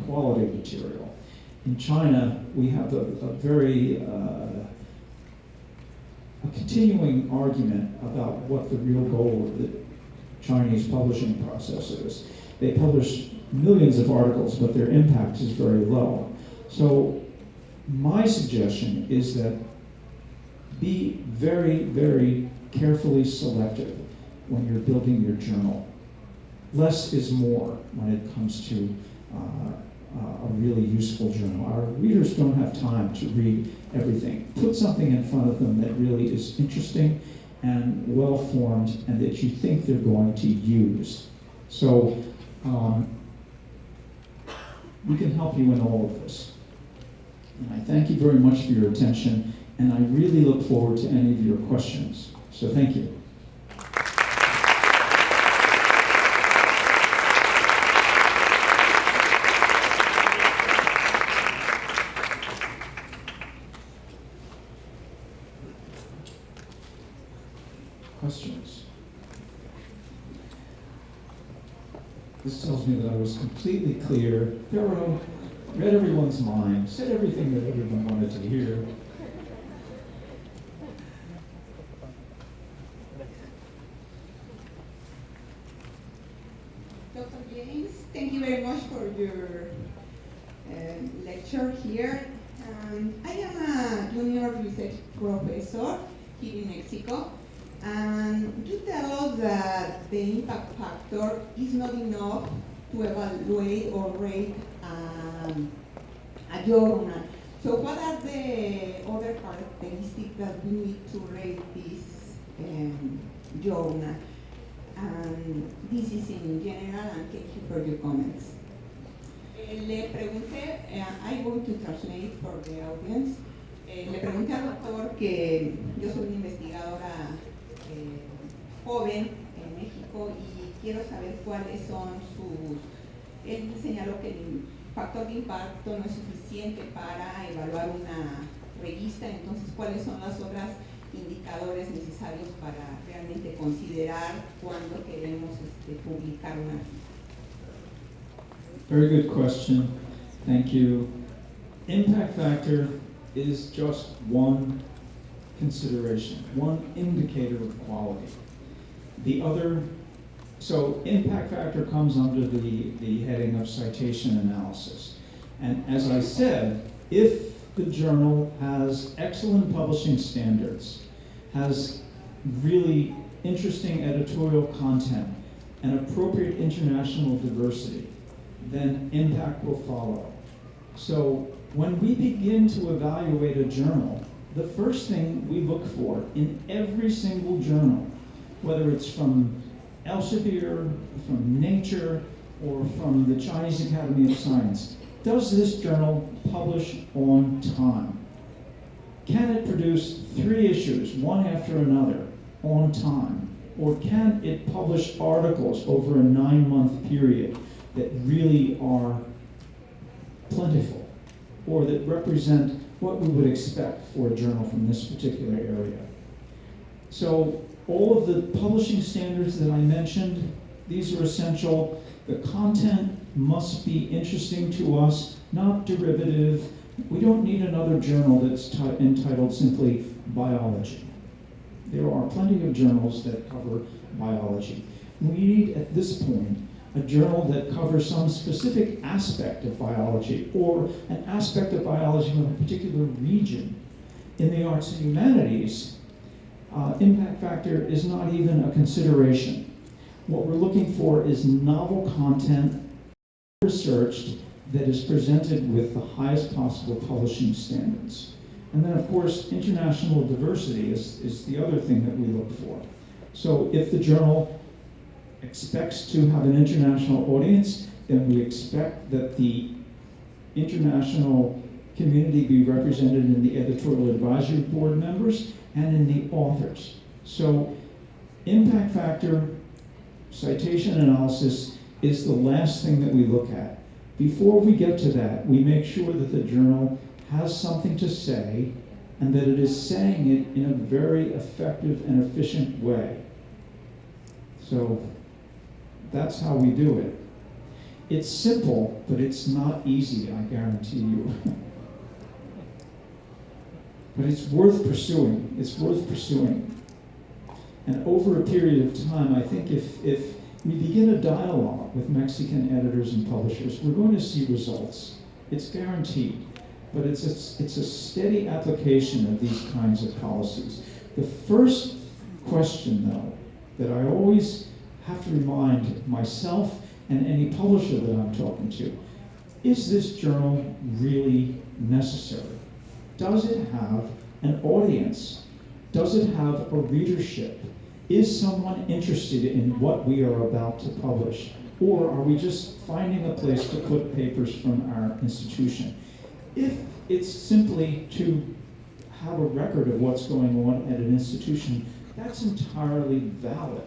quality material. In China, we have a very a continuing argument about what the real goal of the Chinese publishing process is. They publish millions of articles, but their impact is very low. So my suggestion is that be very, very carefully selective when you're building your journal. Less is more when it comes to a really useful journal. Our readers don't have time to read everything. Put something in front of them that really is interesting and well-formed and that you think they're going to use. So we can help you in all of this. And I thank you very much for your attention, and I really look forward to any of your questions. So thank you. Questions? This tells me that I was completely clear, thorough, read everyone's mind, said everything that everyone wanted to hear. Dr. James, thank you very much for your lecture here. I am a junior research professor here in Mexico, and you tell us that the impact factor is not enough to evaluate or rate a journal. So what are the other characteristics that we need to rate this journal? And this is in general, and thank you for your comments. Le pregunté, I'm going to translate for the audience. Le pregunté al doctor que yo soy una investigadora joven en México y quiero saber cuáles son sus... Él señaló que el factor de impacto no es suficiente para evaluar una revista, entonces cuáles son los otros indicadores necesarios para realmente considerar cuándo queremos publicar una revista. Very good question. Thank you. Impact factor is just one consideration, one indicator of quality. The other, so impact factor comes under the heading of citation analysis. And as I said, if the journal has excellent publishing standards, has really interesting editorial content, and appropriate international diversity, then impact will follow. So when we begin to evaluate a journal, the first thing we look for in every single journal, whether it's from Elsevier, from Nature, or from the Chinese Academy of Science, does this journal publish on time? Can it produce 3 issues, one after another, on time? Or can it publish articles over a 9-month period that really are plentiful, or that represent what we would expect for a journal from this particular area? So all of the publishing standards that I mentioned, these are essential. The content must be interesting to us, not derivative. We don't need another journal that's entitled simply biology. There are plenty of journals that cover biology. We need, at this point, a journal that covers some specific aspect of biology, or an aspect of biology from a particular region. In the arts and humanities, impact factor is not even a consideration. What we're looking for is novel content, researched, that is presented with the highest possible publishing standards. And then, of course, international diversity is the other thing that we look for. So if the journal expects to have an international audience, then we expect that the international community be represented in the editorial advisory board members and in the authors. So impact factor, citation analysis is the last thing that we look at. Before we get to that, we make sure that the journal has something to say and that it is saying it in a very effective and efficient way. So that's how we do it. It's simple, but it's not easy, I guarantee you. But it's worth pursuing. It's worth pursuing. And over a period of time, I think if we begin a dialogue with Mexican editors and publishers, we're going to see results. It's guaranteed. But it's a steady application of these kinds of policies. The first question, though, that I always have to remind myself and any publisher that I'm talking to, is this journal really necessary? Does it have an audience? Does it have a readership? Is someone interested in what we are about to publish? Or are we just finding a place to put papers from our institution? If it's simply to have a record of what's going on at an institution, that's entirely valid.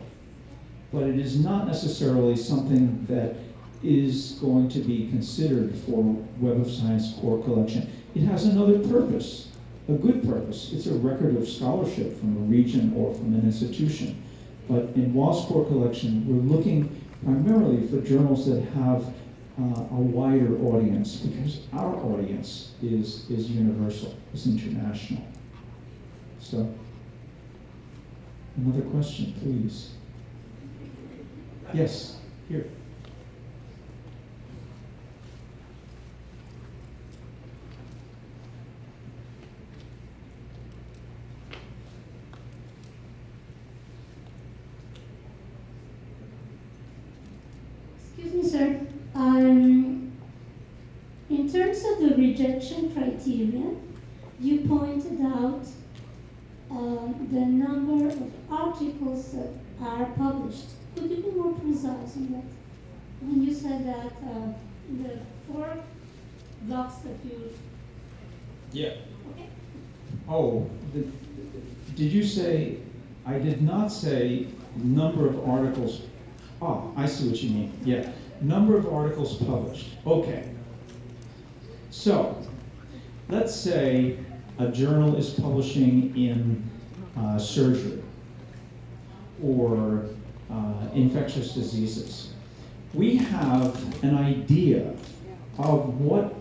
But it is not necessarily something that is going to be considered for Web of Science core collection. It has another purpose, a good purpose. It's a record of scholarship from a region or from an institution. But in WAS core collection, we're looking primarily for journals that have a wider audience, because our audience is universal, is international. So, another question, please. Yes, here. Professor, in terms of the rejection criteria, you pointed out the number of articles that are published. Could you be more precise on that? When you said that the 4 blocks that you... Yeah. Okay. Oh, did you say, I did not say number of articles. Oh, I see what you mean. Yeah, number of articles published. Okay. So, let's say a journal is publishing in surgery or infectious diseases. We have an idea of what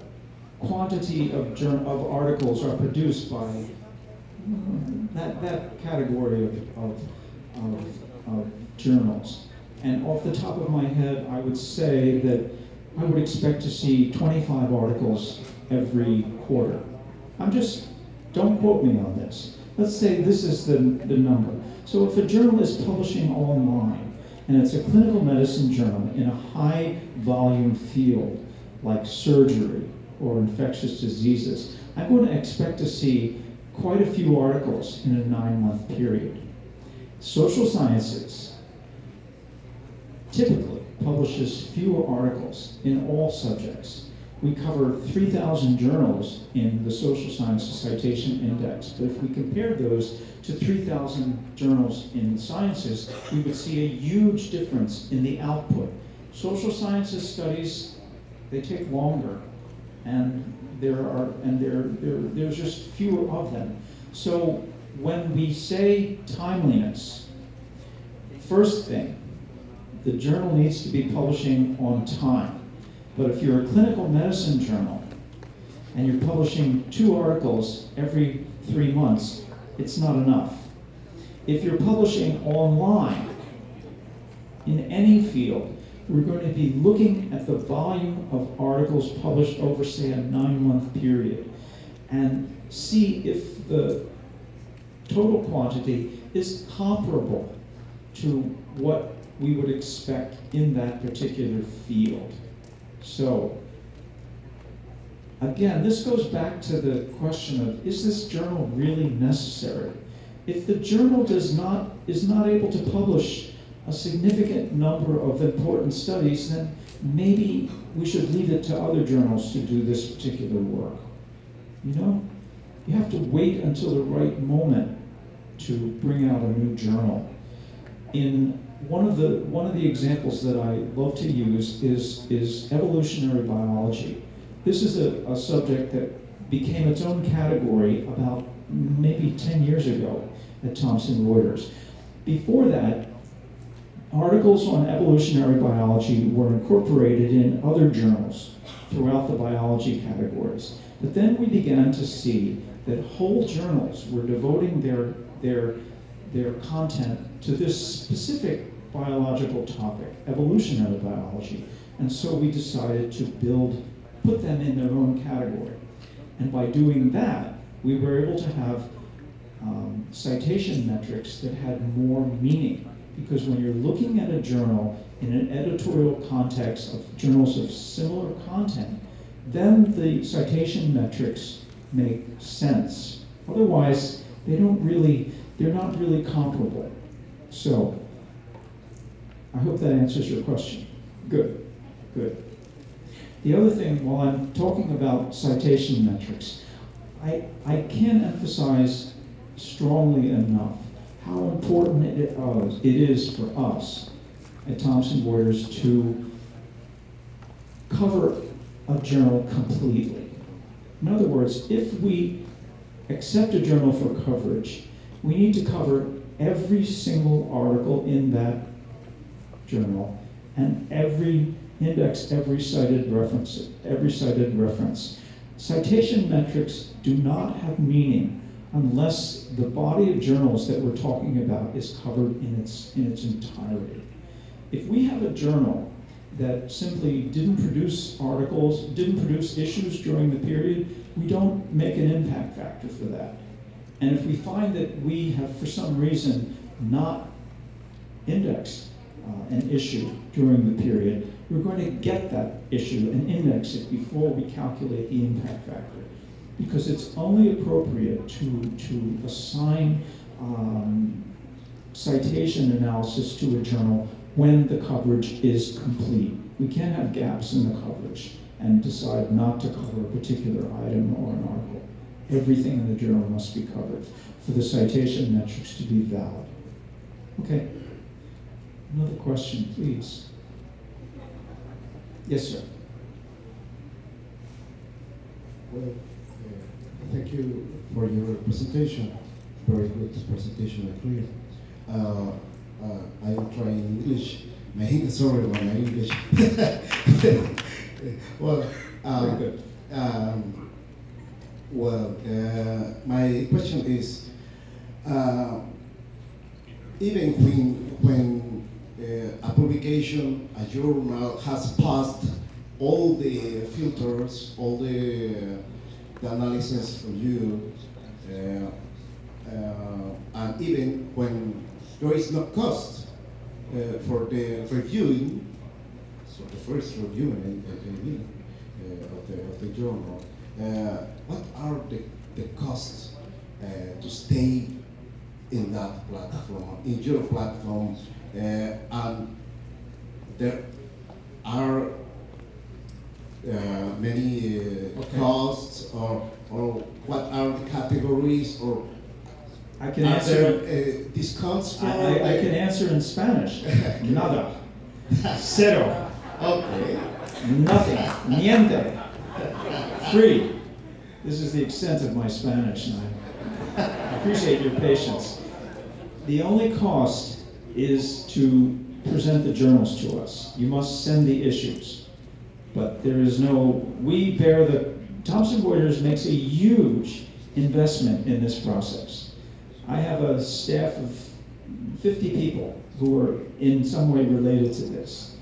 quantity of articles are produced by that category of journals. And off the top of my head, I would say that I would expect to see 25 articles every quarter. Don't quote me on this. Let's say this is the number. So if a journal is publishing online, and it's a clinical medicine journal in a high volume field like surgery or infectious diseases, I'm going to expect to see quite a few articles in a 9-month period. Social sciences typically publishes fewer articles in all subjects. We cover 3,000 journals in the Social Sciences Citation Index, but if we compare those to 3,000 journals in sciences, we would see a huge difference in the output. Social sciences studies, they take longer, and there's just fewer of them. So when we say timeliness, first thing, the journal needs to be publishing on time. But if you're a clinical medicine journal and you're publishing 2 articles every 3 months, it's not enough. If you're publishing online in any field, we're going to be looking at the volume of articles published over, say, a 9-month period and see if the total quantity is comparable to what we would expect in that particular field. So, again, this goes back to the question of, is this journal really necessary? If the journal is not able to publish a significant number of important studies, then maybe we should leave it to other journals to do this particular work. You know, you have to wait until the right moment to bring out a new journal. In one of the examples that I love to use is evolutionary biology. This is a subject that became its own category about maybe 10 years ago at Thomson Reuters. Before that, articles on evolutionary biology were incorporated in other journals throughout the biology categories. But then we began to see that whole journals were devoting their content to this specific biological topic, evolutionary biology. And so we decided to put them in their own category. And by doing that, we were able to have citation metrics that had more meaning. Because when you're looking at a journal in an editorial context of journals of similar content, then the citation metrics make sense. Otherwise, they're not really comparable. So, I hope that answers your question. Good. The other thing, while I'm talking about citation metrics, I can't emphasize strongly enough how important it is for us at Thomson Reuters to cover a journal completely. In other words, if we accept a journal for coverage, we need to cover every single article in that journal and index every cited reference. Citation metrics do not have meaning unless the body of journals that we're talking about is covered in its entirety. If we have a journal that simply didn't produce articles, didn't produce issues during the period, we don't make an impact factor for that. And if we find that we have, for some reason, not indexed an issue during the period, we're going to get that issue and index it before we calculate the impact factor. Because it's only appropriate to assign citation analysis to a journal when the coverage is complete. We can't have gaps in the coverage and decide not to cover a particular item or an article. Everything in the journal must be covered for the citation metrics to be valid. Okay. Another question, please. Yes, sir. Well, thank you for your presentation. Very good presentation and clear. I will try in English. Sorry about my English. Well, very good. My question is, even when a publication, a journal has passed all the filters, all the analysis for you, and even when there is no cost for the reviewing, so the first reviewing of the journal, what are the costs to stay in that platform, in your platform, and there are many costs, or what are the categories, or I can are answer. there discounts for? I can answer in Spanish. Nada. Cero. Okay. Nothing. Niente. Free. This is the extent of my Spanish, and I appreciate your patience. The only cost is to present the journals to us. You must send the issues. But there is no, we bear the, Thomson Reuters makes a huge investment in this process. I have a staff of 50 people who are in some way related to this.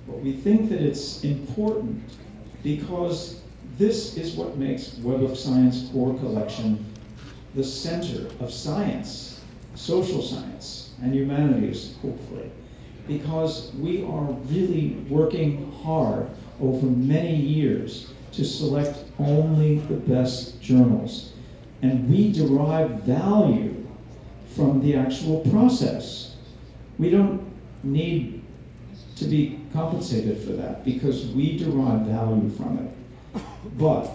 But we think that it's important because this is what makes Web of Science Core Collection the center of science, social science, and humanities, hopefully. Because we are really working hard over many years to select only the best journals. And we derive value from the actual process. We don't need to be compensated for that because we derive value from it. But,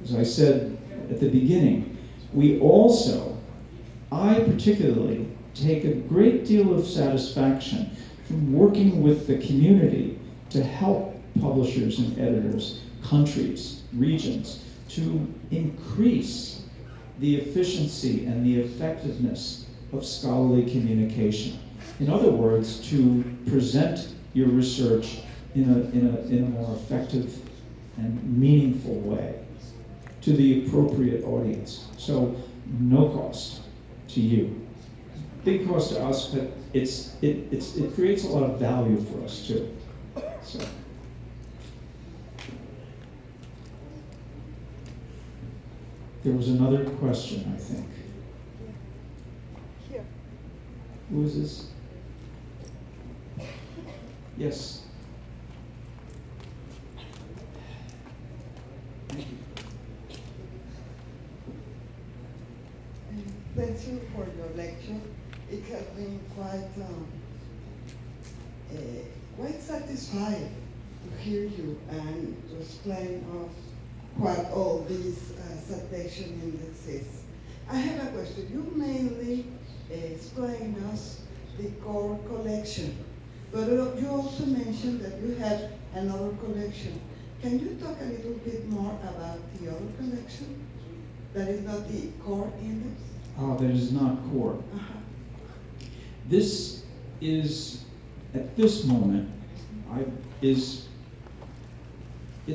as I said at the beginning, we also, I particularly, take a great deal of satisfaction from working with the community to help publishers and editors, countries, regions, to increase the efficiency and the effectiveness of scholarly communication. In other words, to present your research in a more effective and meaningful way to the appropriate audience. So no cost to you. Big cost to us, but it creates a lot of value for us too. So. There was another question, I think. Here. Who is this? Yes. Thank you. Thank you for your lecture. It has been quite satisfying to hear you and to explain of what all these citation indexes. I have a question. You mainly explain us the core collection, but you also mentioned that you had another collection. Can you talk a little bit more about the other collection that is not the core index? Oh, that is not core. Uh-huh. This is, at this moment, it's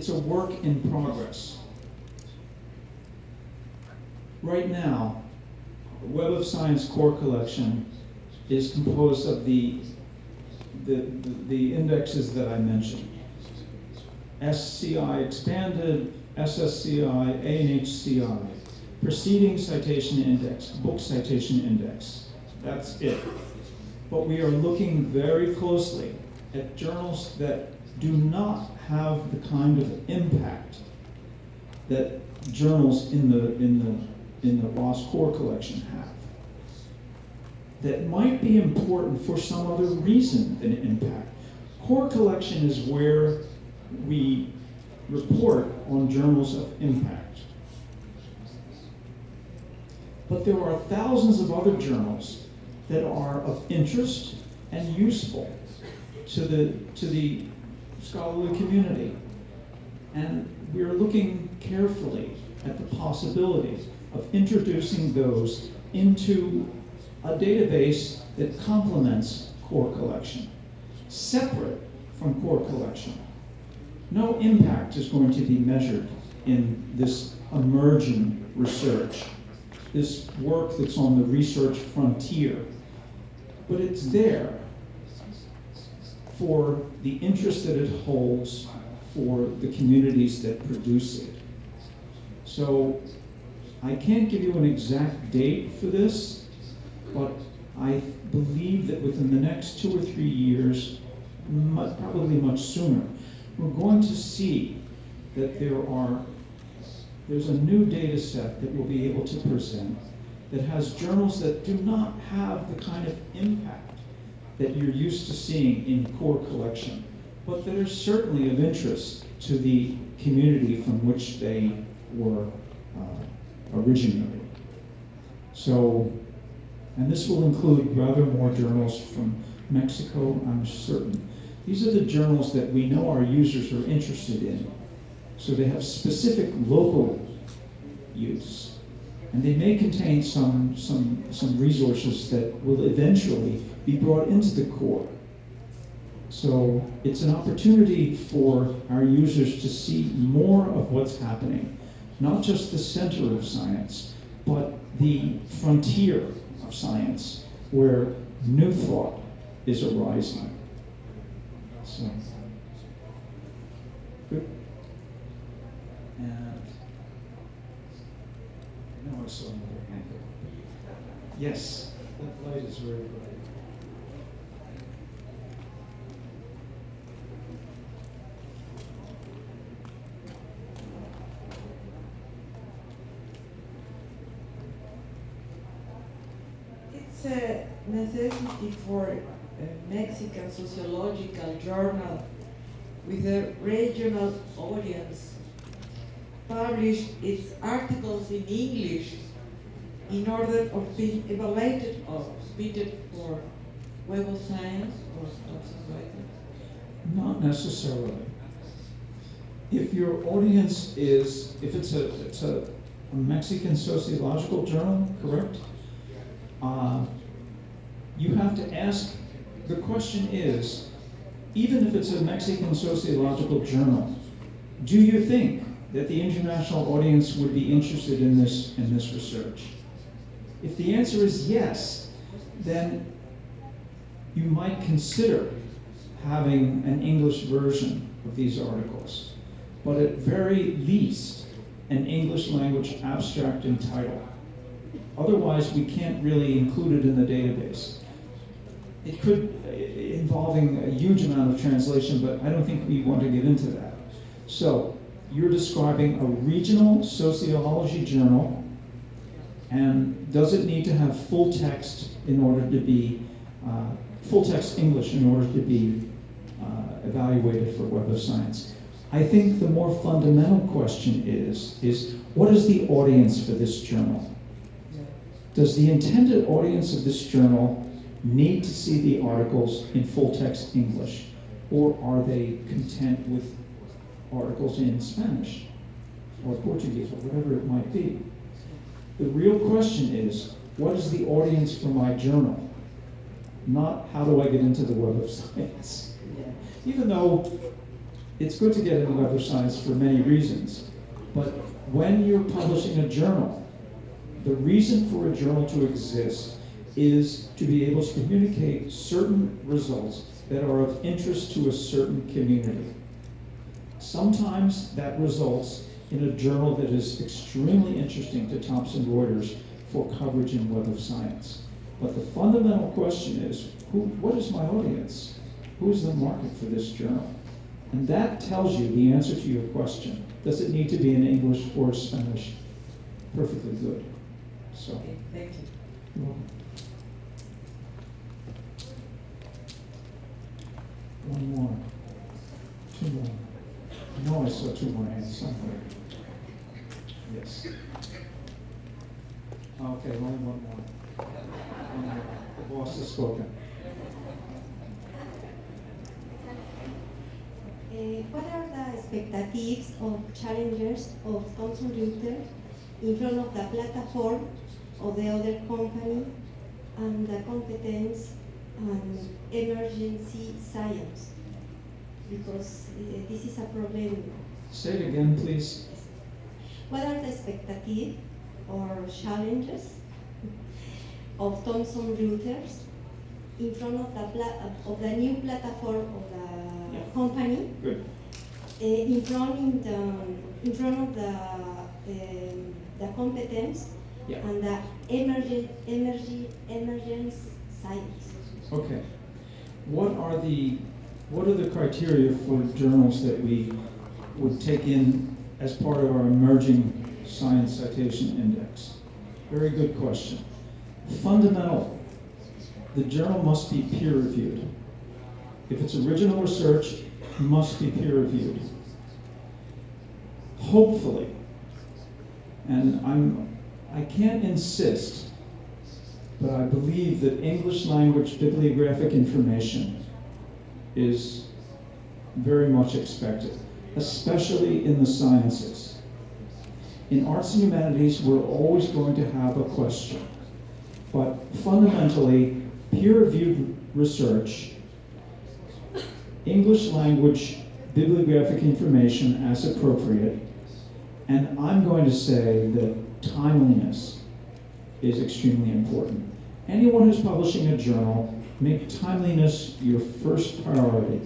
a work in progress. Right now, Web of Science Core Collection is composed of the indexes that I mentioned. SCI Expanded, SSCI, ANHCI, Preceding Citation Index, Book Citation Index. That's it. But we are looking very closely at journals that do not have the kind of impact that journals in the Ross Core collection have. That might be important for some other reason than impact. Core collection is where we report on journals of impact. But there are thousands of other journals that are of interest and useful to the scholarly community. And we're looking carefully at the possibility of introducing those into a database that complements core collection, separate from core collection. No impact is going to be measured in this emerging research, this work that's on the research frontier, but it's there for the interest that it holds for the communities that produce it. So I can't give you an exact date for this, but I believe that within the next 2 or 3 years, probably much sooner, we're going to see that there's a new data set that we'll be able to present that has journals that do not have the kind of impact that you're used to seeing in core collection, but that are certainly of interest to the community from which they were originated. So, and this will include rather more journals from Mexico, I'm certain. These are the journals that we know our users are interested in. So they have specific local use. And they may contain some resources that will eventually be brought into the core. So it's an opportunity for our users to see more of what's happening, not just the center of science, but the frontier of science, where new thought is arising. So, good. And I know I saw another hand go. Yes, that light is very bright. It's a necessity for a Mexican sociological journal with a regional audience publish its articles in English in order of being evaluated or submitted for Web of Science or something like that? Not necessarily. If your audience is, if it's a Mexican sociological journal, correct? You have to ask, the question is, even if it's a Mexican sociological journal, do you think that the international audience would be interested in this research? If the answer is yes, then you might consider having an English version of these articles, but at very least, an English language abstract and title. Otherwise, we can't really include it in the database. It could, involving a huge amount of translation, but I don't think we want to get into that. So, you're describing a regional sociology journal, and does it need to have full text in order to be, full text English in order to be evaluated for Web of Science? I think the more fundamental question is what is the audience for this journal? Does the intended audience of this journal need to see the articles in full text English, or are they content with articles in Spanish or Portuguese or whatever it might be? The real question is, what is the audience for my journal? Not how do I get into the Web of Science? Even though it's good to get into the Web of Science for many reasons, but when you're publishing a journal, the reason for a journal to exist is to be able to communicate certain results that are of interest to a certain community. Sometimes that results in a journal that is extremely interesting to Thomson Reuters for coverage in Web of Science. But the fundamental question is, what is my audience? Who is the market for this journal? And that tells you the answer to your question. Does it need to be in English or Spanish? Perfectly good. So, Okay, thank you. you're welcome. One more. Two more. I know I saw two more hands somewhere. Yes. Okay, only one more. One more. The boss has spoken. What are the expectations of challengers of Thomson Reuters in front of the platform of the other company and the competence and emergency science? Because this is a problem. Say it again, please. What are the expectations or challenges of Thomson Reuters in front of the new platform of the company? Good. In front of the competence and the emergence science. Okay. What are the criteria for journals that we would take in as part of our emerging science citation index? Very good question. Fundamental. The journal must be peer reviewed. If it's original research, it must be peer reviewed. Hopefully, and I can't insist, but I believe that English language bibliographic information is very much expected, especially in the sciences. In arts and humanities, we're always going to have a question, but fundamentally, peer-reviewed research, English language bibliographic information as appropriate, and I'm going to say that timeliness is extremely important. Anyone who's publishing a journal, make timeliness your first priority.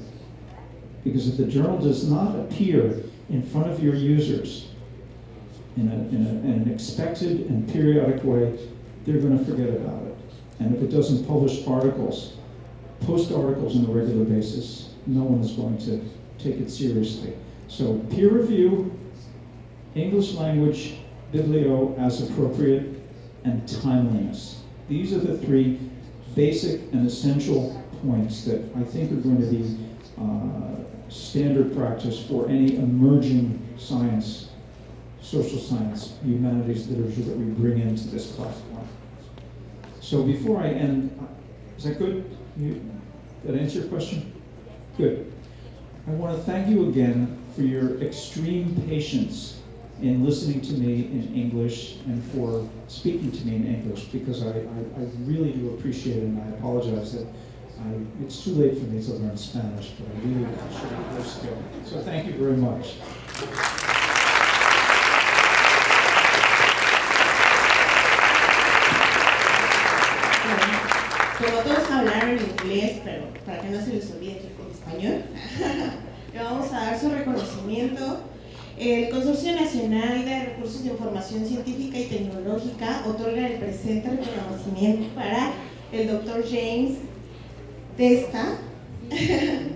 Because if the journal does not appear in front of your users in an expected and periodic way, they're going to forget about it. And if it doesn't publish articles, post articles on a regular basis, no one is going to take it seriously. So peer review, English language, biblio as appropriate, and timeliness. These are the three basic and essential points that I think are going to be standard practice for any emerging science, social science, humanities literature that we bring into this platform. So before I end, is that good? Did that answer your question? Good. I want to thank you again for your extreme patience in listening to me in English and for speaking to me in English, because I really do appreciate it, and I apologize that it's too late for me to learn Spanish, but I really appreciate your skill. So thank you very much. Como todos hablaron inglés, pero para que no se les olvide que con español, le vamos a dar su reconocimiento. El Consorcio Nacional de Recursos de Información Científica y Tecnológica otorga el presente reconocimiento para el Dr. James Testa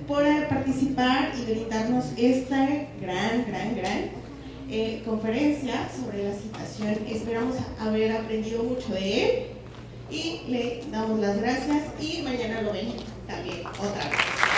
por participar y brindarnos esta gran conferencia sobre la citación. Esperamos haber aprendido mucho de él y le damos las gracias y mañana lo ven también otra vez.